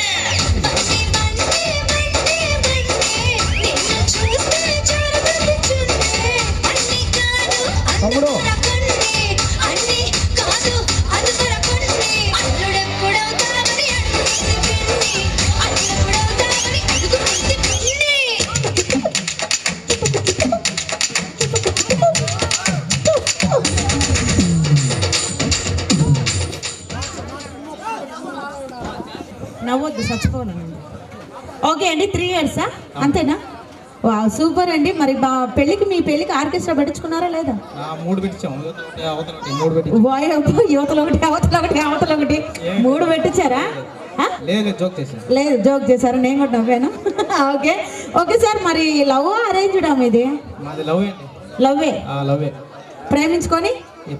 బన్నీ బన్నీ బన్నీ బన్నీ నిన్ను చూస్తే జారిపోతే చున్నీ అన్నీ కాదు తమ్ముడు. అందుకొర కొన్ని అన్నీ కాదు అందుకొర కొన్ని అల్లుడెప్పుడవుతావని అడుగుతుంది పిన్ని అల్లుడెప్పుడవుతావని అడుగుతుంది పిన్ని నవ్వొద్దు చచ్చిపోవాలండి. ఓకే అండి 3 years అంతేనా? వా సూపర్ అండి. మరి మీ పెళ్ళికి ఆర్కెస్ట్రా పెట్టించుకున్నారా లేదా? 3 పెట్టించాము అవతల 3 పెట్టి యువతలు ఒకటి అవతల ఒకటి అవతల ఒకటి 3 పెట్టించారా? లేదు జోక్ చేసాను. లేదు జోక్ చేశారు, నేను కూడా నవ్వాను. ఓకే ఓకే సార్, మరి లవ్ అరేంజ్డా మీది? మాది లవ్ అండి. లవ్వే. లవ్వే ప్రేమించుకొని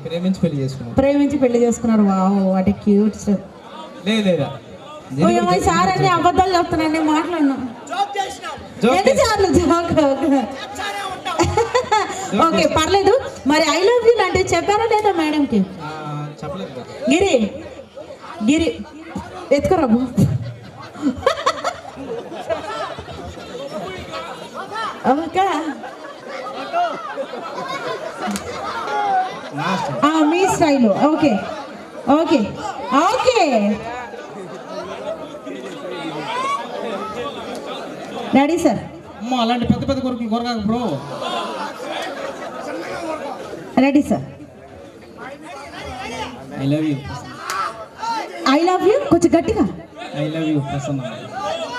ప్రేమించి పెళ్లి చేసుకున్నాం. ప్రేమించి పెళ్లి చేసుకున్నారు. Wow what a cute step. లేదా సార్ అన్ని అబద్ధాలు చెప్తున్నాను, మాట్లాడను ఎన్నిసార్లు జోక్. ఓకే పర్లేదు. మరి ఐ లవ్ యూ లాంటివి చెప్పారా లేదా మేడంకి? చెప్పలేదు. గిరి గిరి ఎత్తుకోరా ఓకే మీ style. Okay okay okay ready sir. అమ్మ అలాంటి పెద్ద పెద్ద కొరకు కొరకాక bro. Ready sir. I love you. I love you కొంచెం గట్టిగా. I love you Prasanna.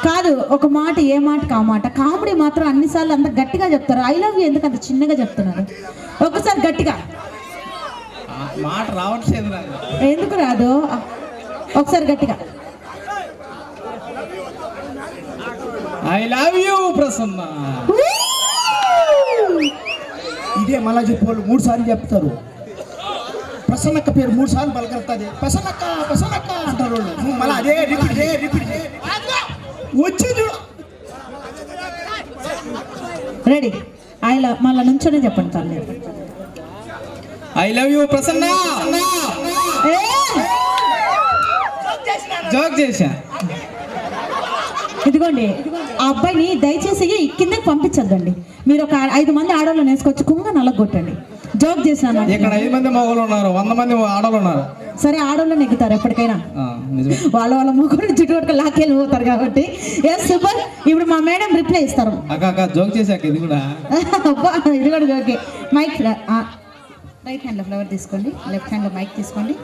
కాదు ఒక మాట, ఏ మాటకి ఆ మాట. కామెడీ మాత్రం అన్నిసార్లు అంత గట్టిగా చెప్తారు. ఐ లవ్ యూ ఎందుకు అంత చిన్నగా చెప్తున్నారు? ఒకసారి గట్టిగా. మాట రావట్లేదు నాకు. ఎందుకు రాదు? ఒకసారి గట్టిగా. I love you Prasanna. ఇదే మళ్ళా చెప్పేవాళ్ళు 3 సార్లు చెప్తారు. ప్రసన్నక్క పేరు 3 సార్లు పలకరుతుంది. ప్రసన్నక్క ప్రసన్నక్క అంటారు వాళ్ళు. నువ్వు మళ్ళీ అదే రిపీట్ వచ్చి రెడీ. మళ్ళీ నుంచోనే చెప్పండి పర్లేదు. I love you Prasanna. Joke చేశా. ఇదిగోండి ఆ అబ్బాయిని దయచేసి కిందకి పంపించద్దండి. మీరు ఒక 5 మంది ఆడవాళ్ళని వేసుకొచ్చి కుంగ నల్లగొట్టండి. జోక్ చేశాను. ఇక్కడ 5 మంది మగవాళ్ళు ఉన్నారు, 100 మంది ఆడవాళ్ళు ఉన్నారు. సరే ఆడవాళ్ళని ఎక్కుతారు ఎప్పటికైనా, నిజమే. వాళ్ళ ముగ్గురు చుట్టుపక్కల లాక్కెళ్ళి పోతారు కాబట్టి. సూపర్. ఇప్పుడు మా మేడం రిప్లై ఇస్తారు. అక్క జోక్ చేశాక ఇది కూడా ఇది కూడా జోకే. మైక్ రైట్ హ్యాండ్లో ఫ్లవర్ తీసుకోండి, లెఫ్ట్ హ్యాండ్లో మైక్ తీసుకోండి.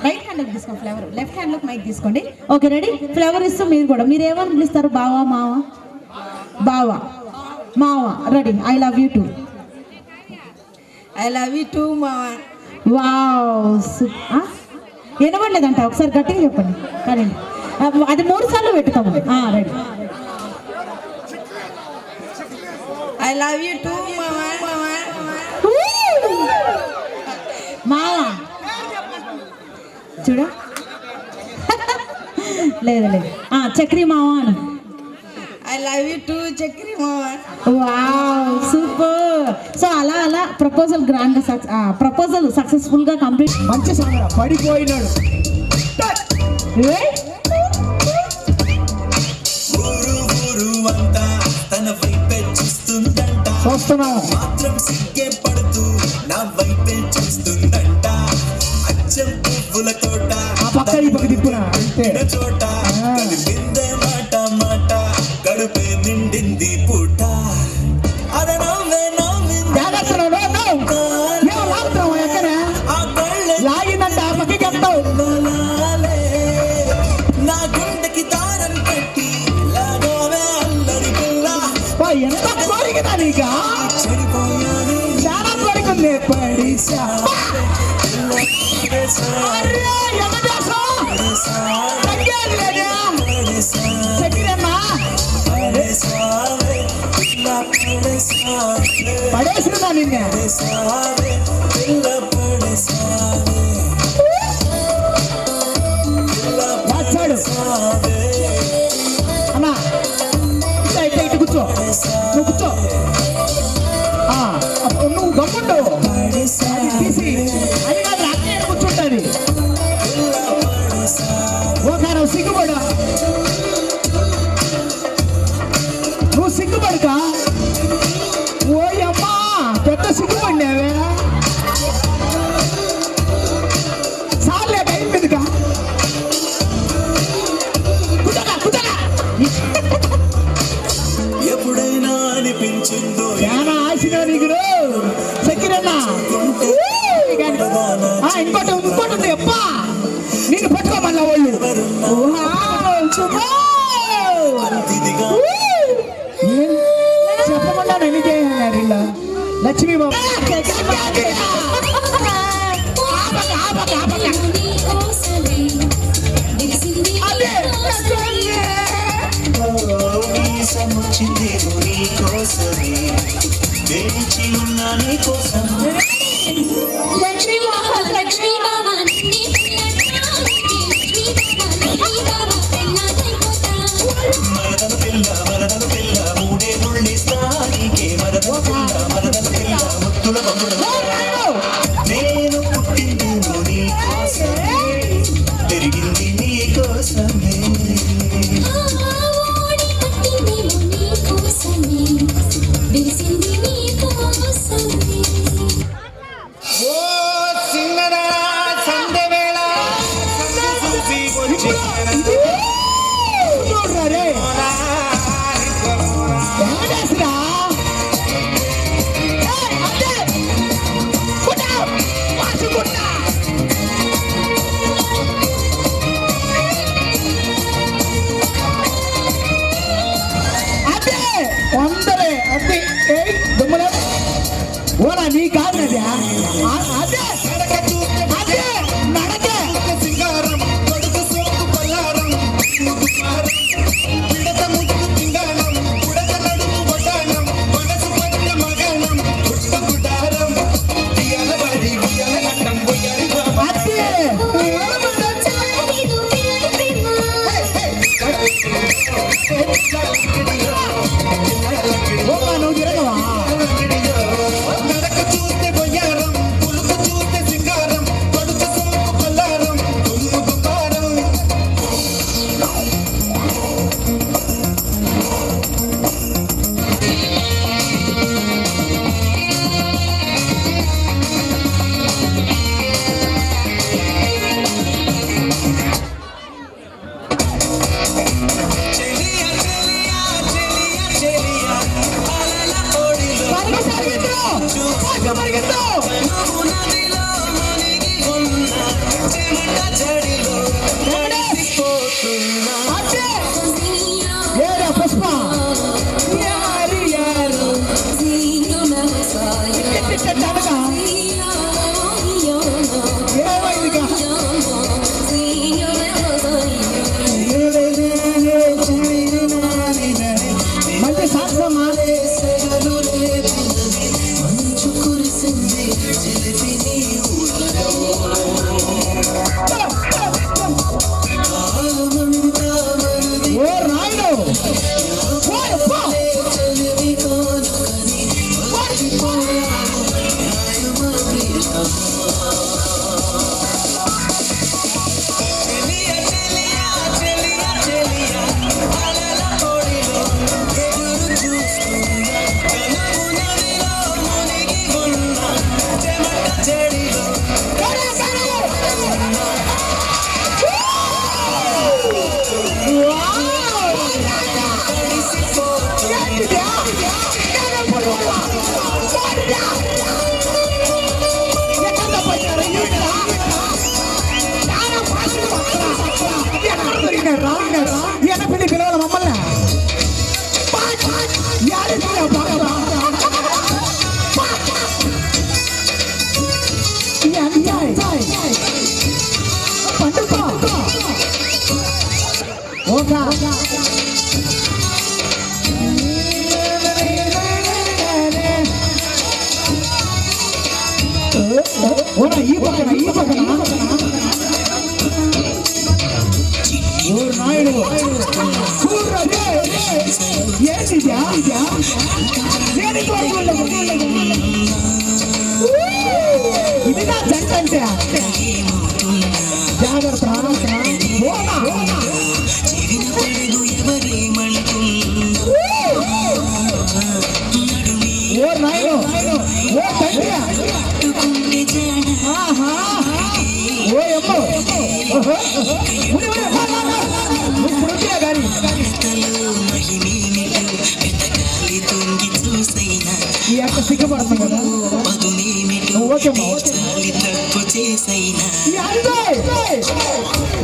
రైట్ హ్యాండ్లోకి తీసుకోండి ఫ్లవర్, లెఫ్ట్ హ్యాండ్లోకి మైక్ తీసుకోండి. Okay ready? ఫ్లవర్ ఇస్తూ మీరు కూడా, మీరు ఏమని పిలుస్తారు? బావా మావా? బావా మావా. Ready? I love you too. I love you too మావా. వావ్. వినబడలేదంట, ఒకసారి గట్టిగా చెప్పండి. కానీ అది 3 సార్లు పెట్టుతాము. Ready? I love you too మావా. మావా చూడ లేదు చక్రి మావా అను. I love you too Chakri మావా. Wow super. సో అలా ప్రపోజల్ ప్రపోజల్ సక్సెస్ఫుల్ గా కంప్లీట్. మంచి సాంగ్ పడిపోయినాడు. తన వైపే చూస్తుందంట, చూస్తున్నావు మాత్రం సిగ్గే పడుతూ నా వైపే చూస్తుందంట. అచ్చం పువ్వుల తోట ఆ పక్క ఈ పక్క తిప్పునా అంతే. చోట కలిపిందే మాట మాట, కడుపే నిండింది పూట. అరే నవ్వే లాగిందంట ఆ పక్కకి చెప్తావు. నా గుండెకి దారం పెట్టి లాగోవే అల్లరి పిల్ల. ఎంత కోరికదా నీకా? చాలా కోరిక ఉంది. పడిసా పడేసినా నిన్నే. వచ్చాడు అమ్మా, ఇటు కూర్చో, నువ్వు కూర్చో. నువ్వు గమ్ముండు తీసి అది కాదు, అక్కడ కూర్చుంటుంది. ఓకే నువ్వు సిగ్గుపడు, నువ్వు సిగ్గుపడుకా. ఓయమ్మా పెద్ద సిగ్గుపడినావే. సార్లే టైం మీదుగా ఎప్పుడైనా అనిపించిందో ఆశగా నీకు చక్కిరన్నా. ఇంకోటి ఉంది అప్ప, నిన్ను పట్టుకోమన్నా వాళ్ళు. చెప్పకుండా ఎన్నికేయన్నారు ఇలా లక్ష్మీ బాబు. వచ్చింది నీ కోసమే, వేచి ఉన్నా నీ కోసం. లక్ష్మీ బాబా లక్ష్మీ బాబా నీ మరదల పిల్ల మూడే ముళ్ళిస్తానికే. మరదల పిల్ల ముత్తుల బొమ్మల. నేను పుట్టింది నీ కోసమే, పెరిగింది నీ కోసమే. ఓలా నీ కాదు అదే అదే నడకే సింగారం కొడుకు సోకు పల్లారం పిడత ముద్దు పింగాణం ఉడక నడుము వడానం మనసు పట్ట మగనం పుట్ట గుడారం దియాల బడి దియాల నట్టం బొయ్యారి బాబా. నువ్వు తిరగవా? నడక చూస్తే బొయ్యారం, పులుపు చూస్తే సింగారం, కొడుకు సోకు పల్లారం తుమ్ము దుకారం. ఏరా పుష్ప యారు యారు చెట్టనగా ఏమైందిగా మంచి సాక్ష్యమా ఓ రాయుడు ఓ అబ్బా! పిలవాలి మమ్మల్ని ఈ పక్కన నాయుడు ఇది నా జంట అంటే జాగ్రత్త ఓ నాయుడు ఓ తండ్రి ఓ అమ్మో ఈ యొక్క సిగ్గుపడుతుంది కదా ఓకే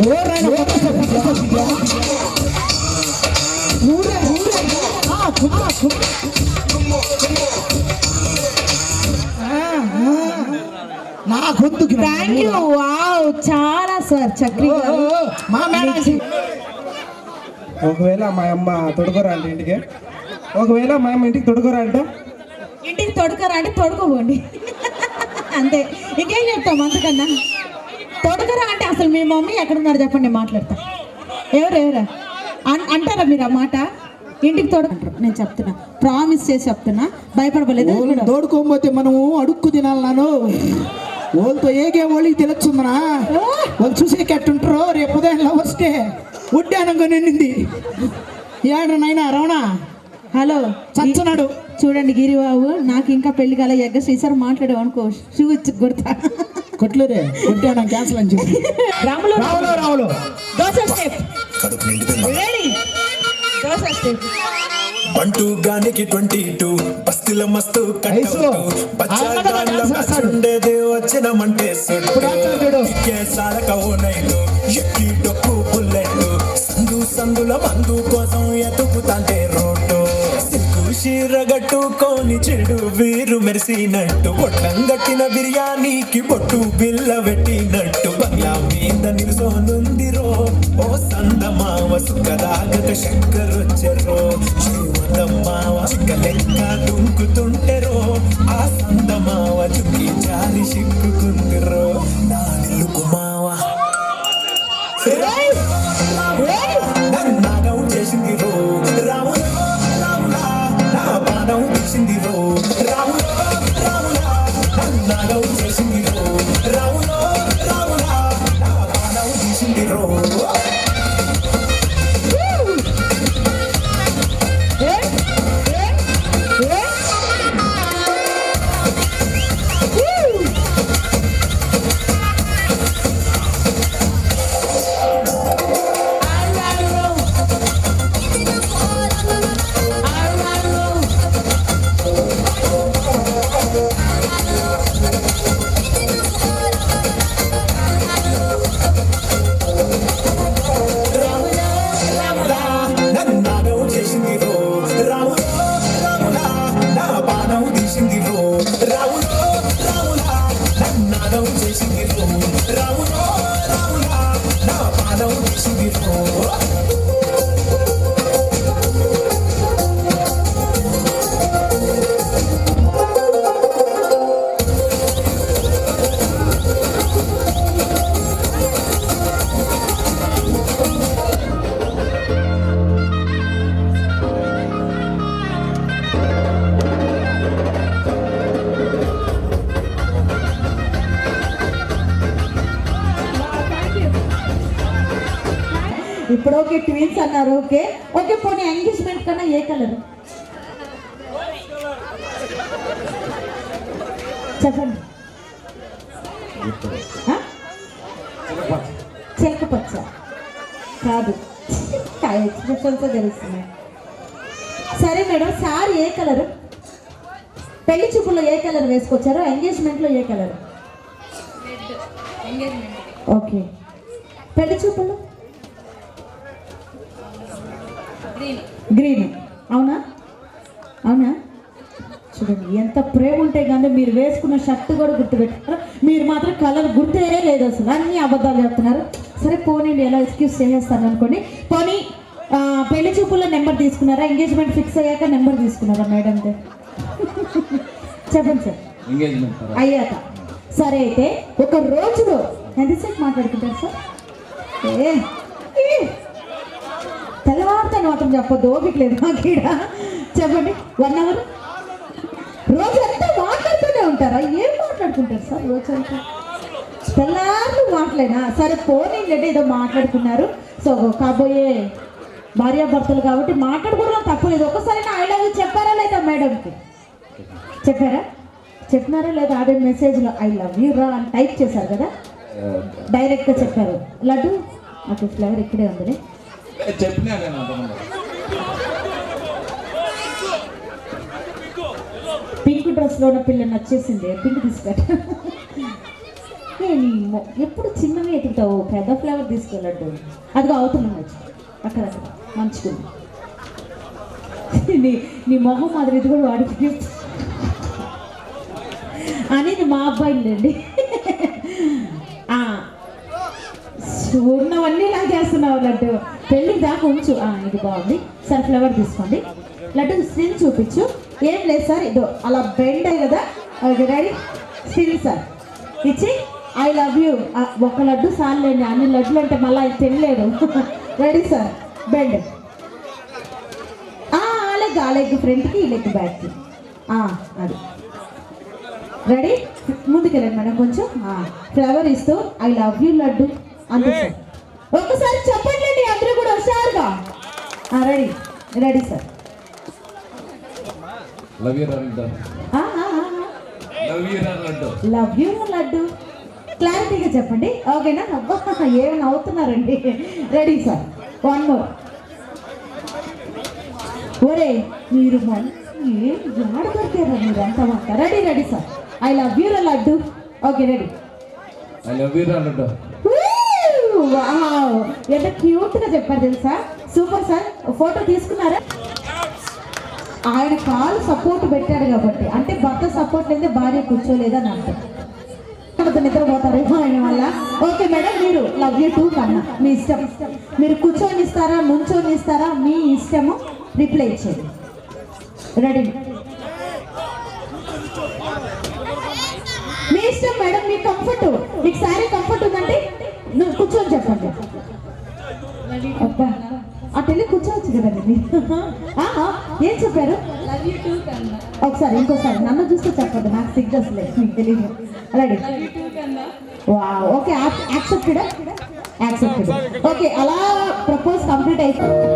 ఓ రాయన నా గొంతుకి థ్యాంక్ యూ వావ్ చాలా సార్ చక్రి గారు మా మేడం ఒకవేళ మా అమ్మ తొడుకోరా అంటే ఇంటికి ఒకవేళ మా అమ్మ ఇంటికి తొడుకోరా అంటే ఇంటికి తొడకరా అంటే తొడుకోబోండి అంతే ఇంకేం చెప్తాం అంతకన్నా తొడకరా అంటే అసలు మీ మమ్మీ ఎక్కడున్నారు చెప్పండి నేను మాట్లాడతా ఎవరా అంటారా మీరు ఆ మాట ఇంటికి తోడుకుంటారు నేను చెప్తున్నా ప్రామిస్ చేసి చెప్తున్నా భయపడలేదు తోడుకోకపోతే మనము అడుక్కు తినాలను వాళ్ళతో ఏగే వాళ్ళకి తెలుస్తుందనా వాళ్ళు చూసే కట్టుంటారు రేపు ఉదయం వస్తే ఉడ్డానంగా నిండింది ఏడనైనా రమణ హలో చచ్చున్నాడు చూడండి గిరిబాబు నాకు ఇంకా పెళ్లి కాలే ఎగ్గ శ్రీసారి మాట్లాడావు అనుకో షూ ఇచ్చి కొడతా కొట్లేరే ఉడ్డానం క్యాన్సిల్ అని చెప్పి Ramulu dosa step ready dosa step బంటూ గానికి 22 బస్తీల మస్తు ఉండేది వచ్చినమంటే సాలక ఓనైలు ఎక్కి డొక్కు బుల్లెట్ సందుల మందు కోసం ఎతుకుతాంటే రోడ్డు చీరగట్టుకొని చెడు వీరు మెరిసినట్టు పొట్లం గట్టిన బిర్యానీకి బొట్టు బిల్ల పెట్టినట్టు బంగ్లా మీద నిలుసోనుందిరో ఓ సందమావ సుఖదాగక శంకరొచ్చెరో జీవదమ్మావ చిక్కలెక్క దుంకుతుంటెరో ఆ సందమావ చుక్కి జారి సిక్కుకుందిరో నా నిలుకు మావ నాగం చేసింది రో రాము నాగం చేసింది రో రాములా నాగం చేసింది రో రాములా నాగం చేసింది రో ఇప్పుడు ఓకే ట్విన్స్ అన్నారు ఓకే ఓకే పోనీ ఎంగేజ్మెంట్ కన్నా ఏ కలర్ చెప్పండి చిలక పచ్చ కాదు ఎక్స్ప్రెషన్స్ తెలుస్తున్నాయి సరే మేడం సార్ ఏ కలరు పెళ్లి చూపుల్లో ఏ కలర్ వేసుకొచ్చారో ఎంగేజ్మెంట్లో ఏ కలర్ ఓకే పెళ్లి చూపుల్లో గ్రీన్ అవునా అవునా చూడండి ఎంత ప్రేమ ఉంటే కానీ మీరు వేసుకున్న షర్ట్ కూడా గుర్తుపెట్టారు మీరు మాత్రం కలర్ గుర్తే లేదు అసలు అన్ని అబద్ధాలు చెప్తున్నారు సరే పోనీండి ఎలా ఎక్స్క్యూజ్ చేసేస్తాను అనుకోండి పోనీ పెళ్లి చూపుల్లో నెంబర్ తీసుకున్నారా ఎంగేజ్మెంట్ ఫిక్స్ అయ్యాక నెంబర్ తీసుకున్నారా మేడం చెప్పండి సార్ ఎంగేజ్మెంట్ అయ్యాక సరే అయితే ఒక రోజులో ఎంతసేపు మాట్లాడుకుంటారు సార్ తెల్లవారుతాను మాత్రం చెప్పొద్దు ఓపిక లేదు మాకీడ చెప్పండి 1 అవర్ రోజు అంతా మాట్లాడుతూనే ఉంటారా ఏం మాట్లాడుకుంటారు సార్ రోజు అంతా తెల్లారు మాట్లాడినా సరే పోనీ ఏదో మాట్లాడుకున్నారు సో కాబోయే భార్యాభర్తలు కాబట్టి మాట్లాడుకోవడం తప్పలేదు ఒక్కసారి ఐ లవ్ యూ చెప్పారా లేదా మేడంకి చెప్పారా చెప్పినారా లేదా అదే మెసేజ్లో ఐ లవ్ యూ రా అని టైప్ చేశారు కదా డైరెక్ట్గా చెప్పారు లడ్డు నాకు ఫ్లేవర్ ఇక్కడే ఉంది చెప్పినా పింక్ డ్రెస్లో ఉన్న పిల్ల నచ్చేసింది పింక్ తీసుకెళ్ళ ఎప్పుడు చిన్నవి ఎత్తుకుతావు పెద్ద ఫ్లేవర్ తీసుకెళ్ళడ్డు అదిగో అవుతున్నాం వచ్చి అక్కడ మంచుకుంది నీ మొహం మాదిరి ఇది కూడా వాడికి అనేది మా అబ్బాయిలండి ఉన్నవన్నీ లాగేస్తున్నావు లడ్డు పెళ్ళికి దాకా ఉంచు ఇది బాగుంది సార్ ఫ్లేవర్ తీసుకోండి లడ్డు స్టిల్ చూపించు ఏం లేదు సార్ ఇదో అలా బెండ్ అయ్యి కదా ఓకే రెడీ స్టిల్ సార్ ఇచ్చి ఐ లవ్ యూ ఒక లడ్డు సార్లేండి అన్ని లడ్డులు అంటే మళ్ళీ అది తినలేదు రెడీ సార్ బెండ్ ఆ లెగ్ ఫ్రంట్కి ఈ లెగ్ బ్యాక్కి అది రెడీ ముందుకెళ్ళండి మేడం కొంచెం ఫ్లవర్ ఇస్తూ ఐ లవ్ యూ లడ్డు అంతే సార్ ఒక్కసారి చెప్పండి అందరూ కూడా వచ్చారుగా ready ready sir love you laddu love you laddu క్లారిటీగా చెప్పండి ఓకేనా అబ్బా ఏమైనా అవుతున్నారండి రెడీ సార్ 1 మోర్ ఒరే మీరు ఆడ దొరికారా మీరు అంత మాట ready ready sir I love you laddu okay ready I love you laddu wow ఎంత క్యూట్గా చెప్పారు తెలుసా సూపర్ సార్ ఫోటో తీసుకున్నారా ఆయన కాలు సపోర్ట్ పెట్టాడు కాబట్టి అంటే భర్త సపోర్ట్ అయితే భార్య కూర్చోలేదని అర్థం నిద్రపోతారేమో ఆయన వల్ల ఓకే మేడం మీరు లవ్ యూ టూ కన్నా మీ ఇష్టం మీరు కూర్చొని ఇస్తారా నుంచొని ఇస్తారా మీ ఇష్టము రిప్లై ఇచ్చేది రెడీ మీ ఇష్టం మేడం మీ కంఫర్ట్ మీకు శారీ కంఫర్ట్ ఉందంటే నువ్వు కూర్చొని చెప్పండి అబ్బా అటు వెళ్ళి కూర్చోవచ్చు కదండి ఏం చెప్పారు ఒకసారి ఇంకోసారి నన్ను చూస్తే చెప్పండి నాకు సిగ్నల్స్ లేదు మీకు తెలియదు ready okay accepted accepted okay అలా ప్రపోజ్ కంప్లీట్ అయిపోయింది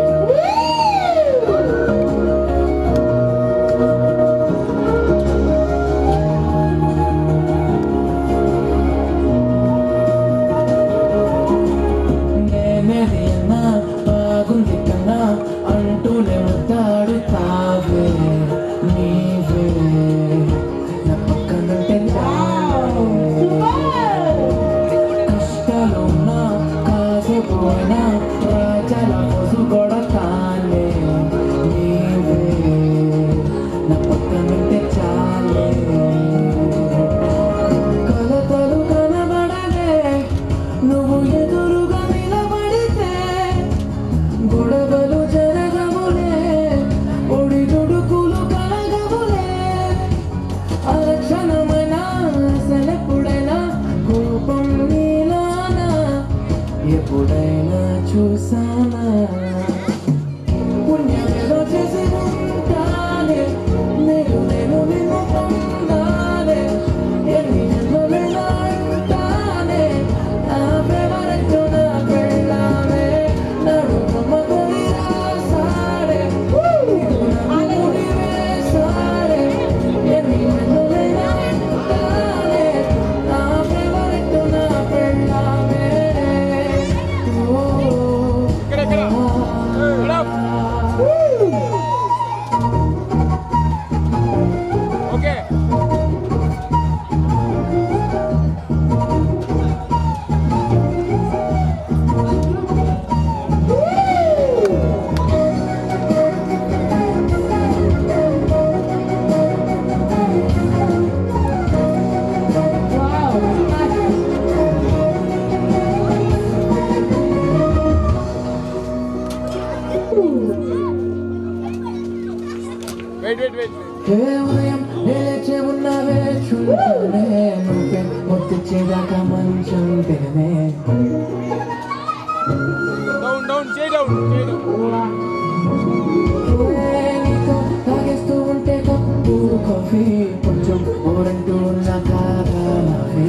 ఎప్పుడైనా చూసానా పుణ్యమేదో చేసి ఉంటానే నేను నిన్ను పొందానే ఎన్ని జన్మలైనా ఉంటానే నా ప్రేమ రెచ్చో నా పెళ్ళామే నడు ఉదయం లేచే ఉన్నవే చుంటనే నువ్వే ముద్దిచ్చేదాకా మంచం తిననే నీతో తాగేస్తూ ఉంటే కప్పు కాఫీ కొంచెం ఊరంటూ ఉన్న కాఫీ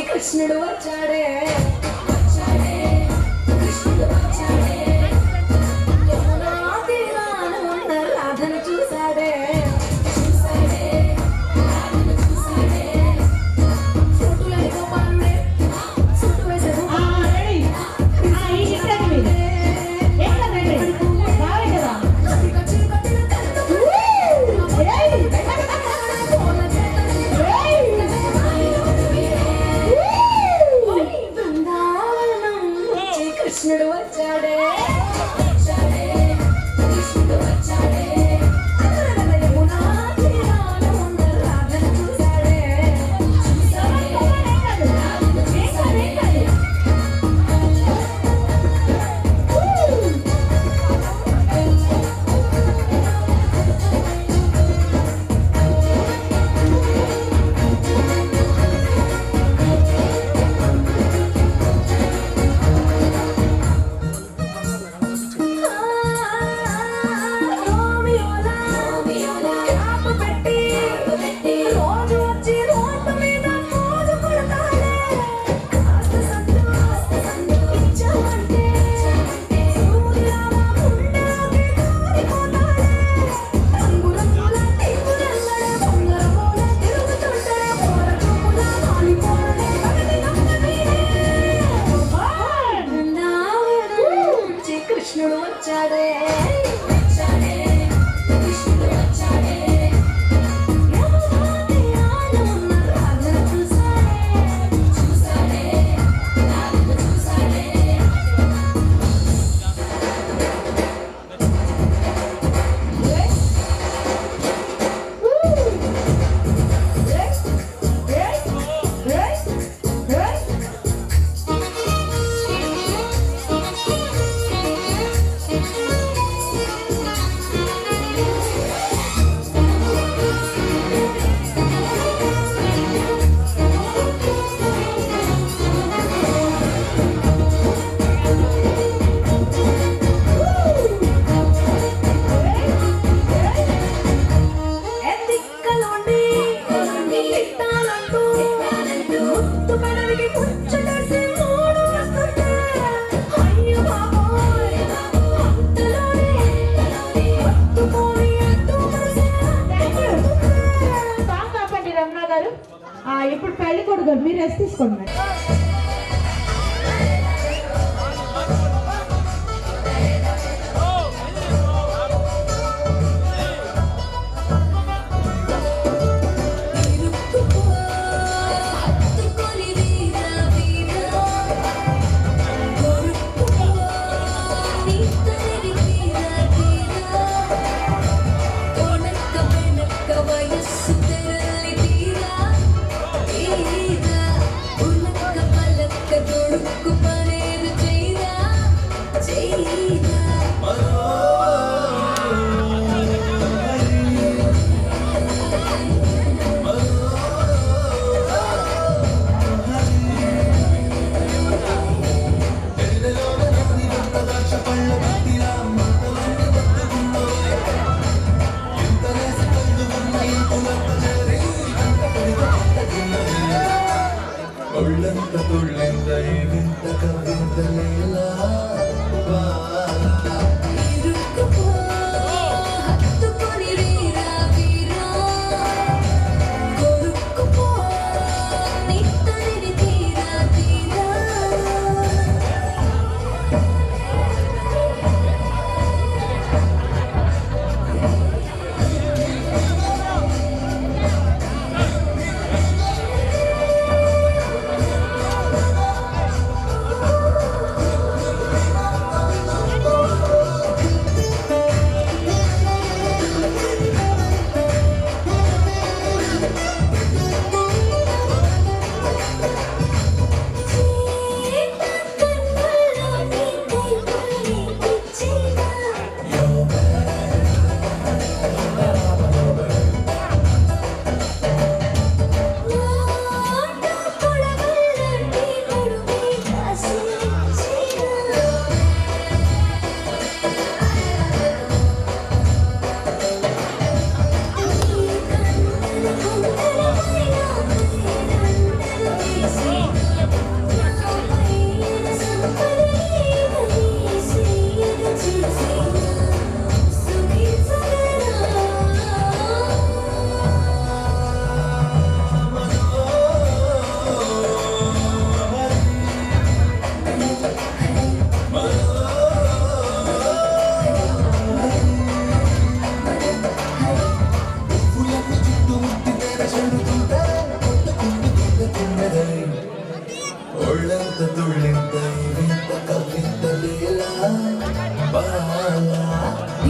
కృష్ణుడు వచ్చాడే వచ్చాడే కృష్ణుడు వచ్చాడే యమునా తీరాన ఉన్న రాధను చూసాడే చూసాడే రాధను చూసాడే చుట్టులేని గోపాలుడే చుట్టు వేసే కృష్ణుడు వచ్చాడే వచ్చాడే కృష్ణుడు వచ్చాడే యమునా తీరాన ఉన్న రాధను చూసాడే చూసాడే రాధను చూసాడే కృష్ణుడు వచ్చాడే వచ్చాడే కృష్ణుడు వచ్చాడే యమునా తీరాన ఉన్న రాధను చూసాడే చూసాడే రాధను చూసాడే ఇప్పుడు పెళ్లి కొడుకు మీరు రెస్ట్ తీసుకోండి మేడం. ఒళ్ళంత తుళ్ళింత వింత కవింత లీలా బాలా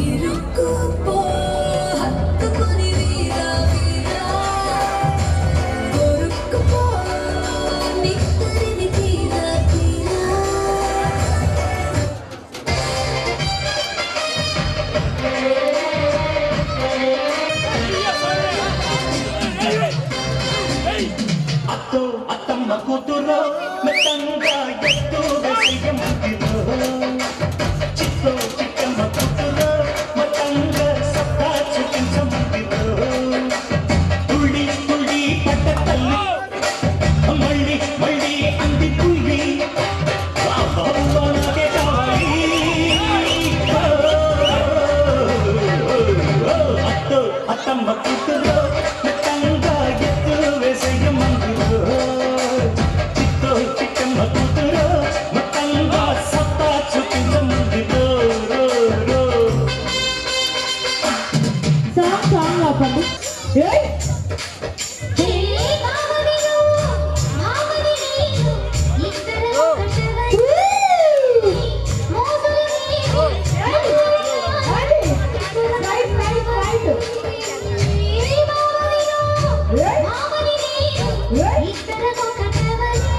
ఇరుక్కుపో హత్తుకొని వీరా వీరా కొరుక్కుపో నిక్కరిని తీరా తీరా అత్తో అత్తమ్మ కూతురు మెత్తంగా ఎత్తు వేసయ్యమ్మంటిరో చిత్తో చిట్టమ్మ కూతురు మెత్తంగా సత్తా చూపించమంటిరో తుళ్ళి తుళ్ళి పట్ట తల్లి మళ్ళీ మళ్ళీ అంది తుళ్ళి నాకే కావాలి అత్తో అత్తమ్మ కూతురు మెత్తంగా ఎత్తు వేసయ్యమ్మంటిరో చిత్తో చిట్టమ్మ కూతురు మెత్తంగా సత్తా చూపించమంటిరో సాంగ్ ఆపండి. ఏయ్ హే మామనిను మామని నీను ఇద్దరు ఒకటవని మోదులు నీవు రైట్ రైట్ రైట్ హే మామనిను మామని నీను ఇద్దరు ఒకటవని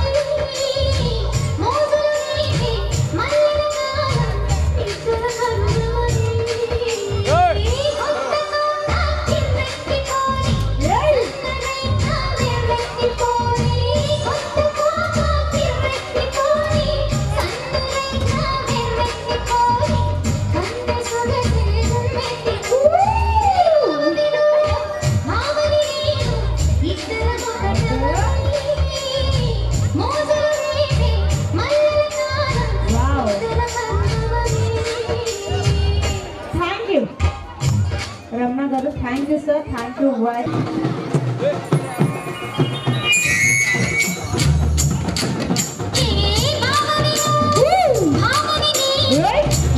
మోదులు నీవు మల్లెల కాలం ఇద్దరు కలువని థ్యాంక్ యూ రమణ గారు. Thank you sir. Thank you wife.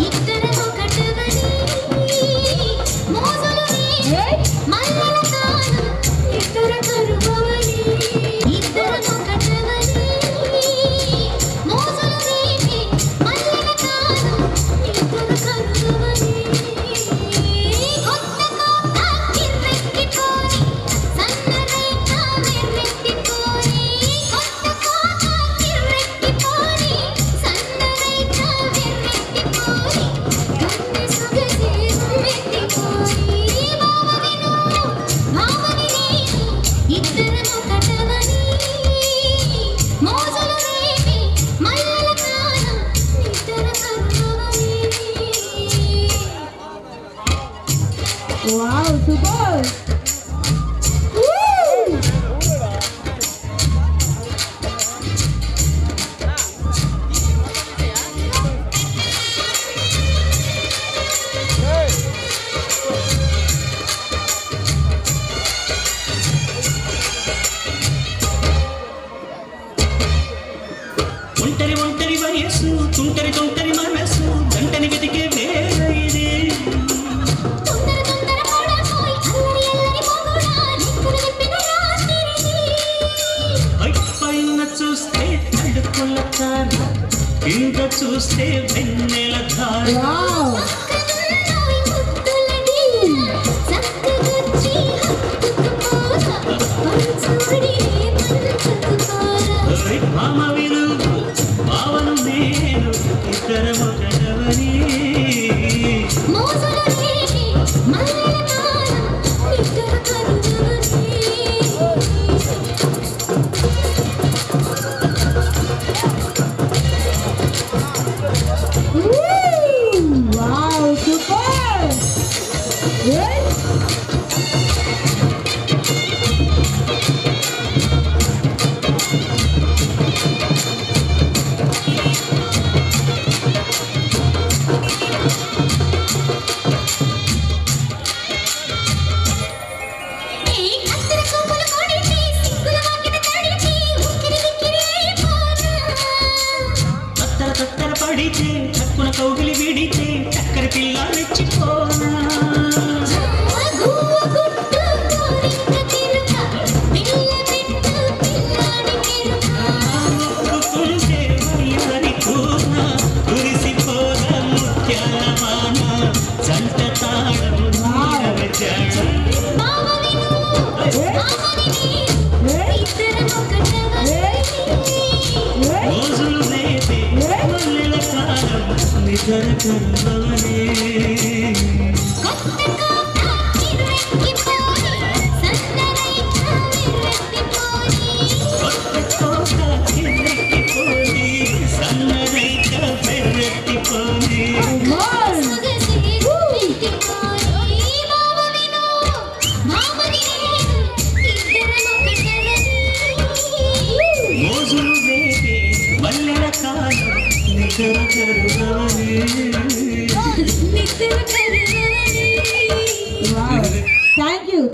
ఇద్దరు ఒకటవని మోజులు మల్లెల కాలం ఇద్దరు కరువని ఇద్దరు ఒకటవని మోజులు మల్లెల కాలం ఇద్దరు కరువని కొత్త కొత్త కిర్రెక్కిపోని సన్నరైన వెర్రెక్కిపోని కొత్త కొత్త కిర్రెక్కిపోని సన్నరైన వెర్రెక్కిపోని కన్నె సొగసే మెట్టిపోని మామనిను మామని నీను ఇద్దరు ఒకటవని మోజులు రేపి మల్లెల కాలం ఇద్దరు కరువని వావ్ సూపర్. ఒంటరి ఒంటరి వయస్సు తుంటరి తుంటరి మనసు గంటని వెతికే వేళ ఇది తొందర తొందర పడపోయి అల్లరి అల్లరి మొగుడా నిక్కులు విప్పిన రాత్రిది పైన చూస్తే తడుకుల తార కింద చూస్తే వెన్నెల ధార వావ్ కన్నులోని ముద్దులడి చక్కగొచ్చి హత్తుకుపోరా పంచుడి మనచుకుపోరా మామ విను పావను నేను ఇద్దరు ఒకటవని మోజులు రేపి మల్లెల కాలం ఇద్దరు కరువని వావ్ నిద్ర కరువవనే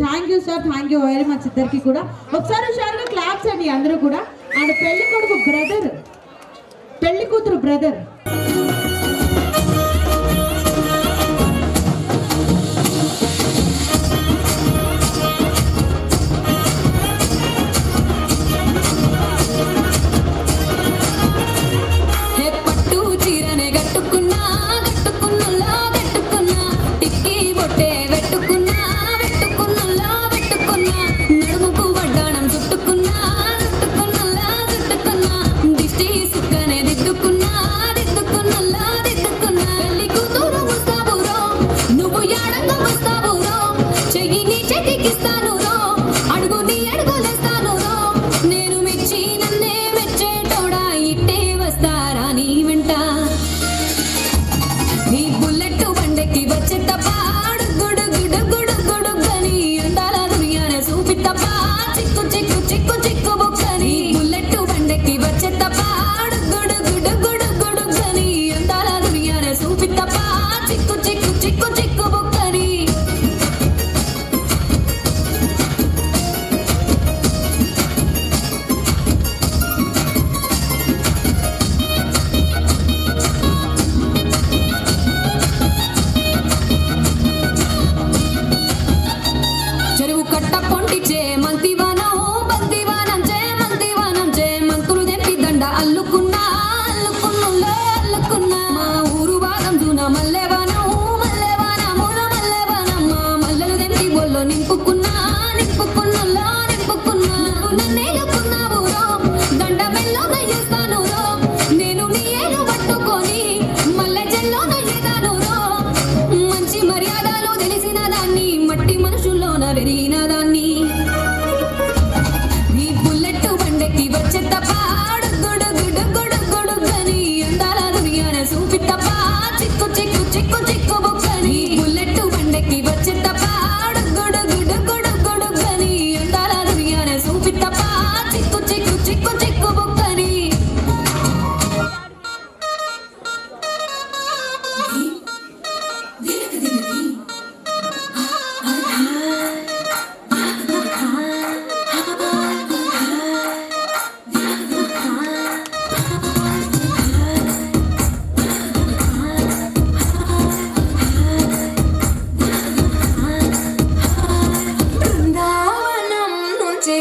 thank you sir, thank you very much ఇద్దరికి కూడా. ఒకసారి హుషారుగా క్లాప్స్ అండి అందరూ కూడా. అండ్ పెళ్లి కొడుకు బ్రదర్, పెళ్లి కూతురు బ్రదర్.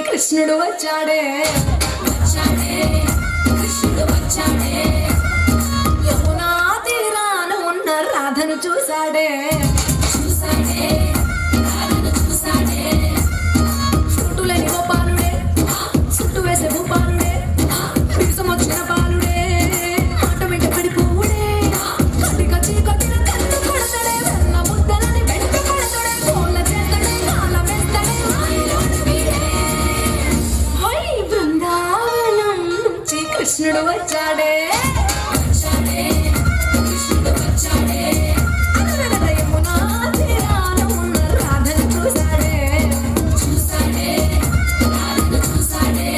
కృష్ణుడు వచ్చాడే వచ్చాడే కృష్ణుడు వచ్చాడే యమునా తీరాన ఉన్న రాధను చూసాడే చూసాడే రాధను చూసాడే చుట్టులేని గోపాలుడే చుట్టు వేసే భూపాలుడే విషం వచ్చిన బాలుడే మాట వెంట పడిపోవుడే కటిక చీకటిన కన్ను కొడతాడే వెన్న ముద్దలని వెంట కొడతాడే కోళ్ళ చేతడే కాల వేస్తాడే బృందావనం నుంచి కృష్ణుడు వచ్చాడే వచ్చాడే కృష్ణుడు వచ్చాడే యమునా తీరాన ఉన్న రాధను చూసాడే చూసాడే రాధను చూసాడే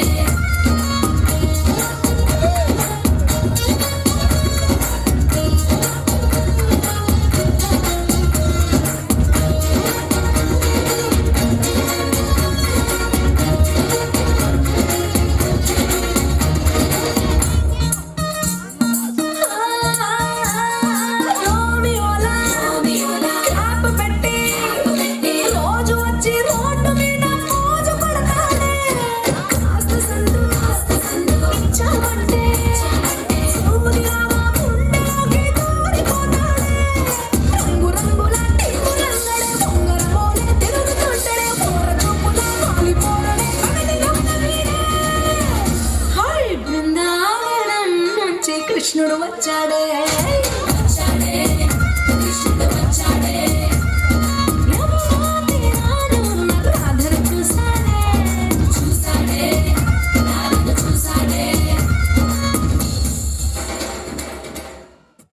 కృష్ణుడు వచ్చాడే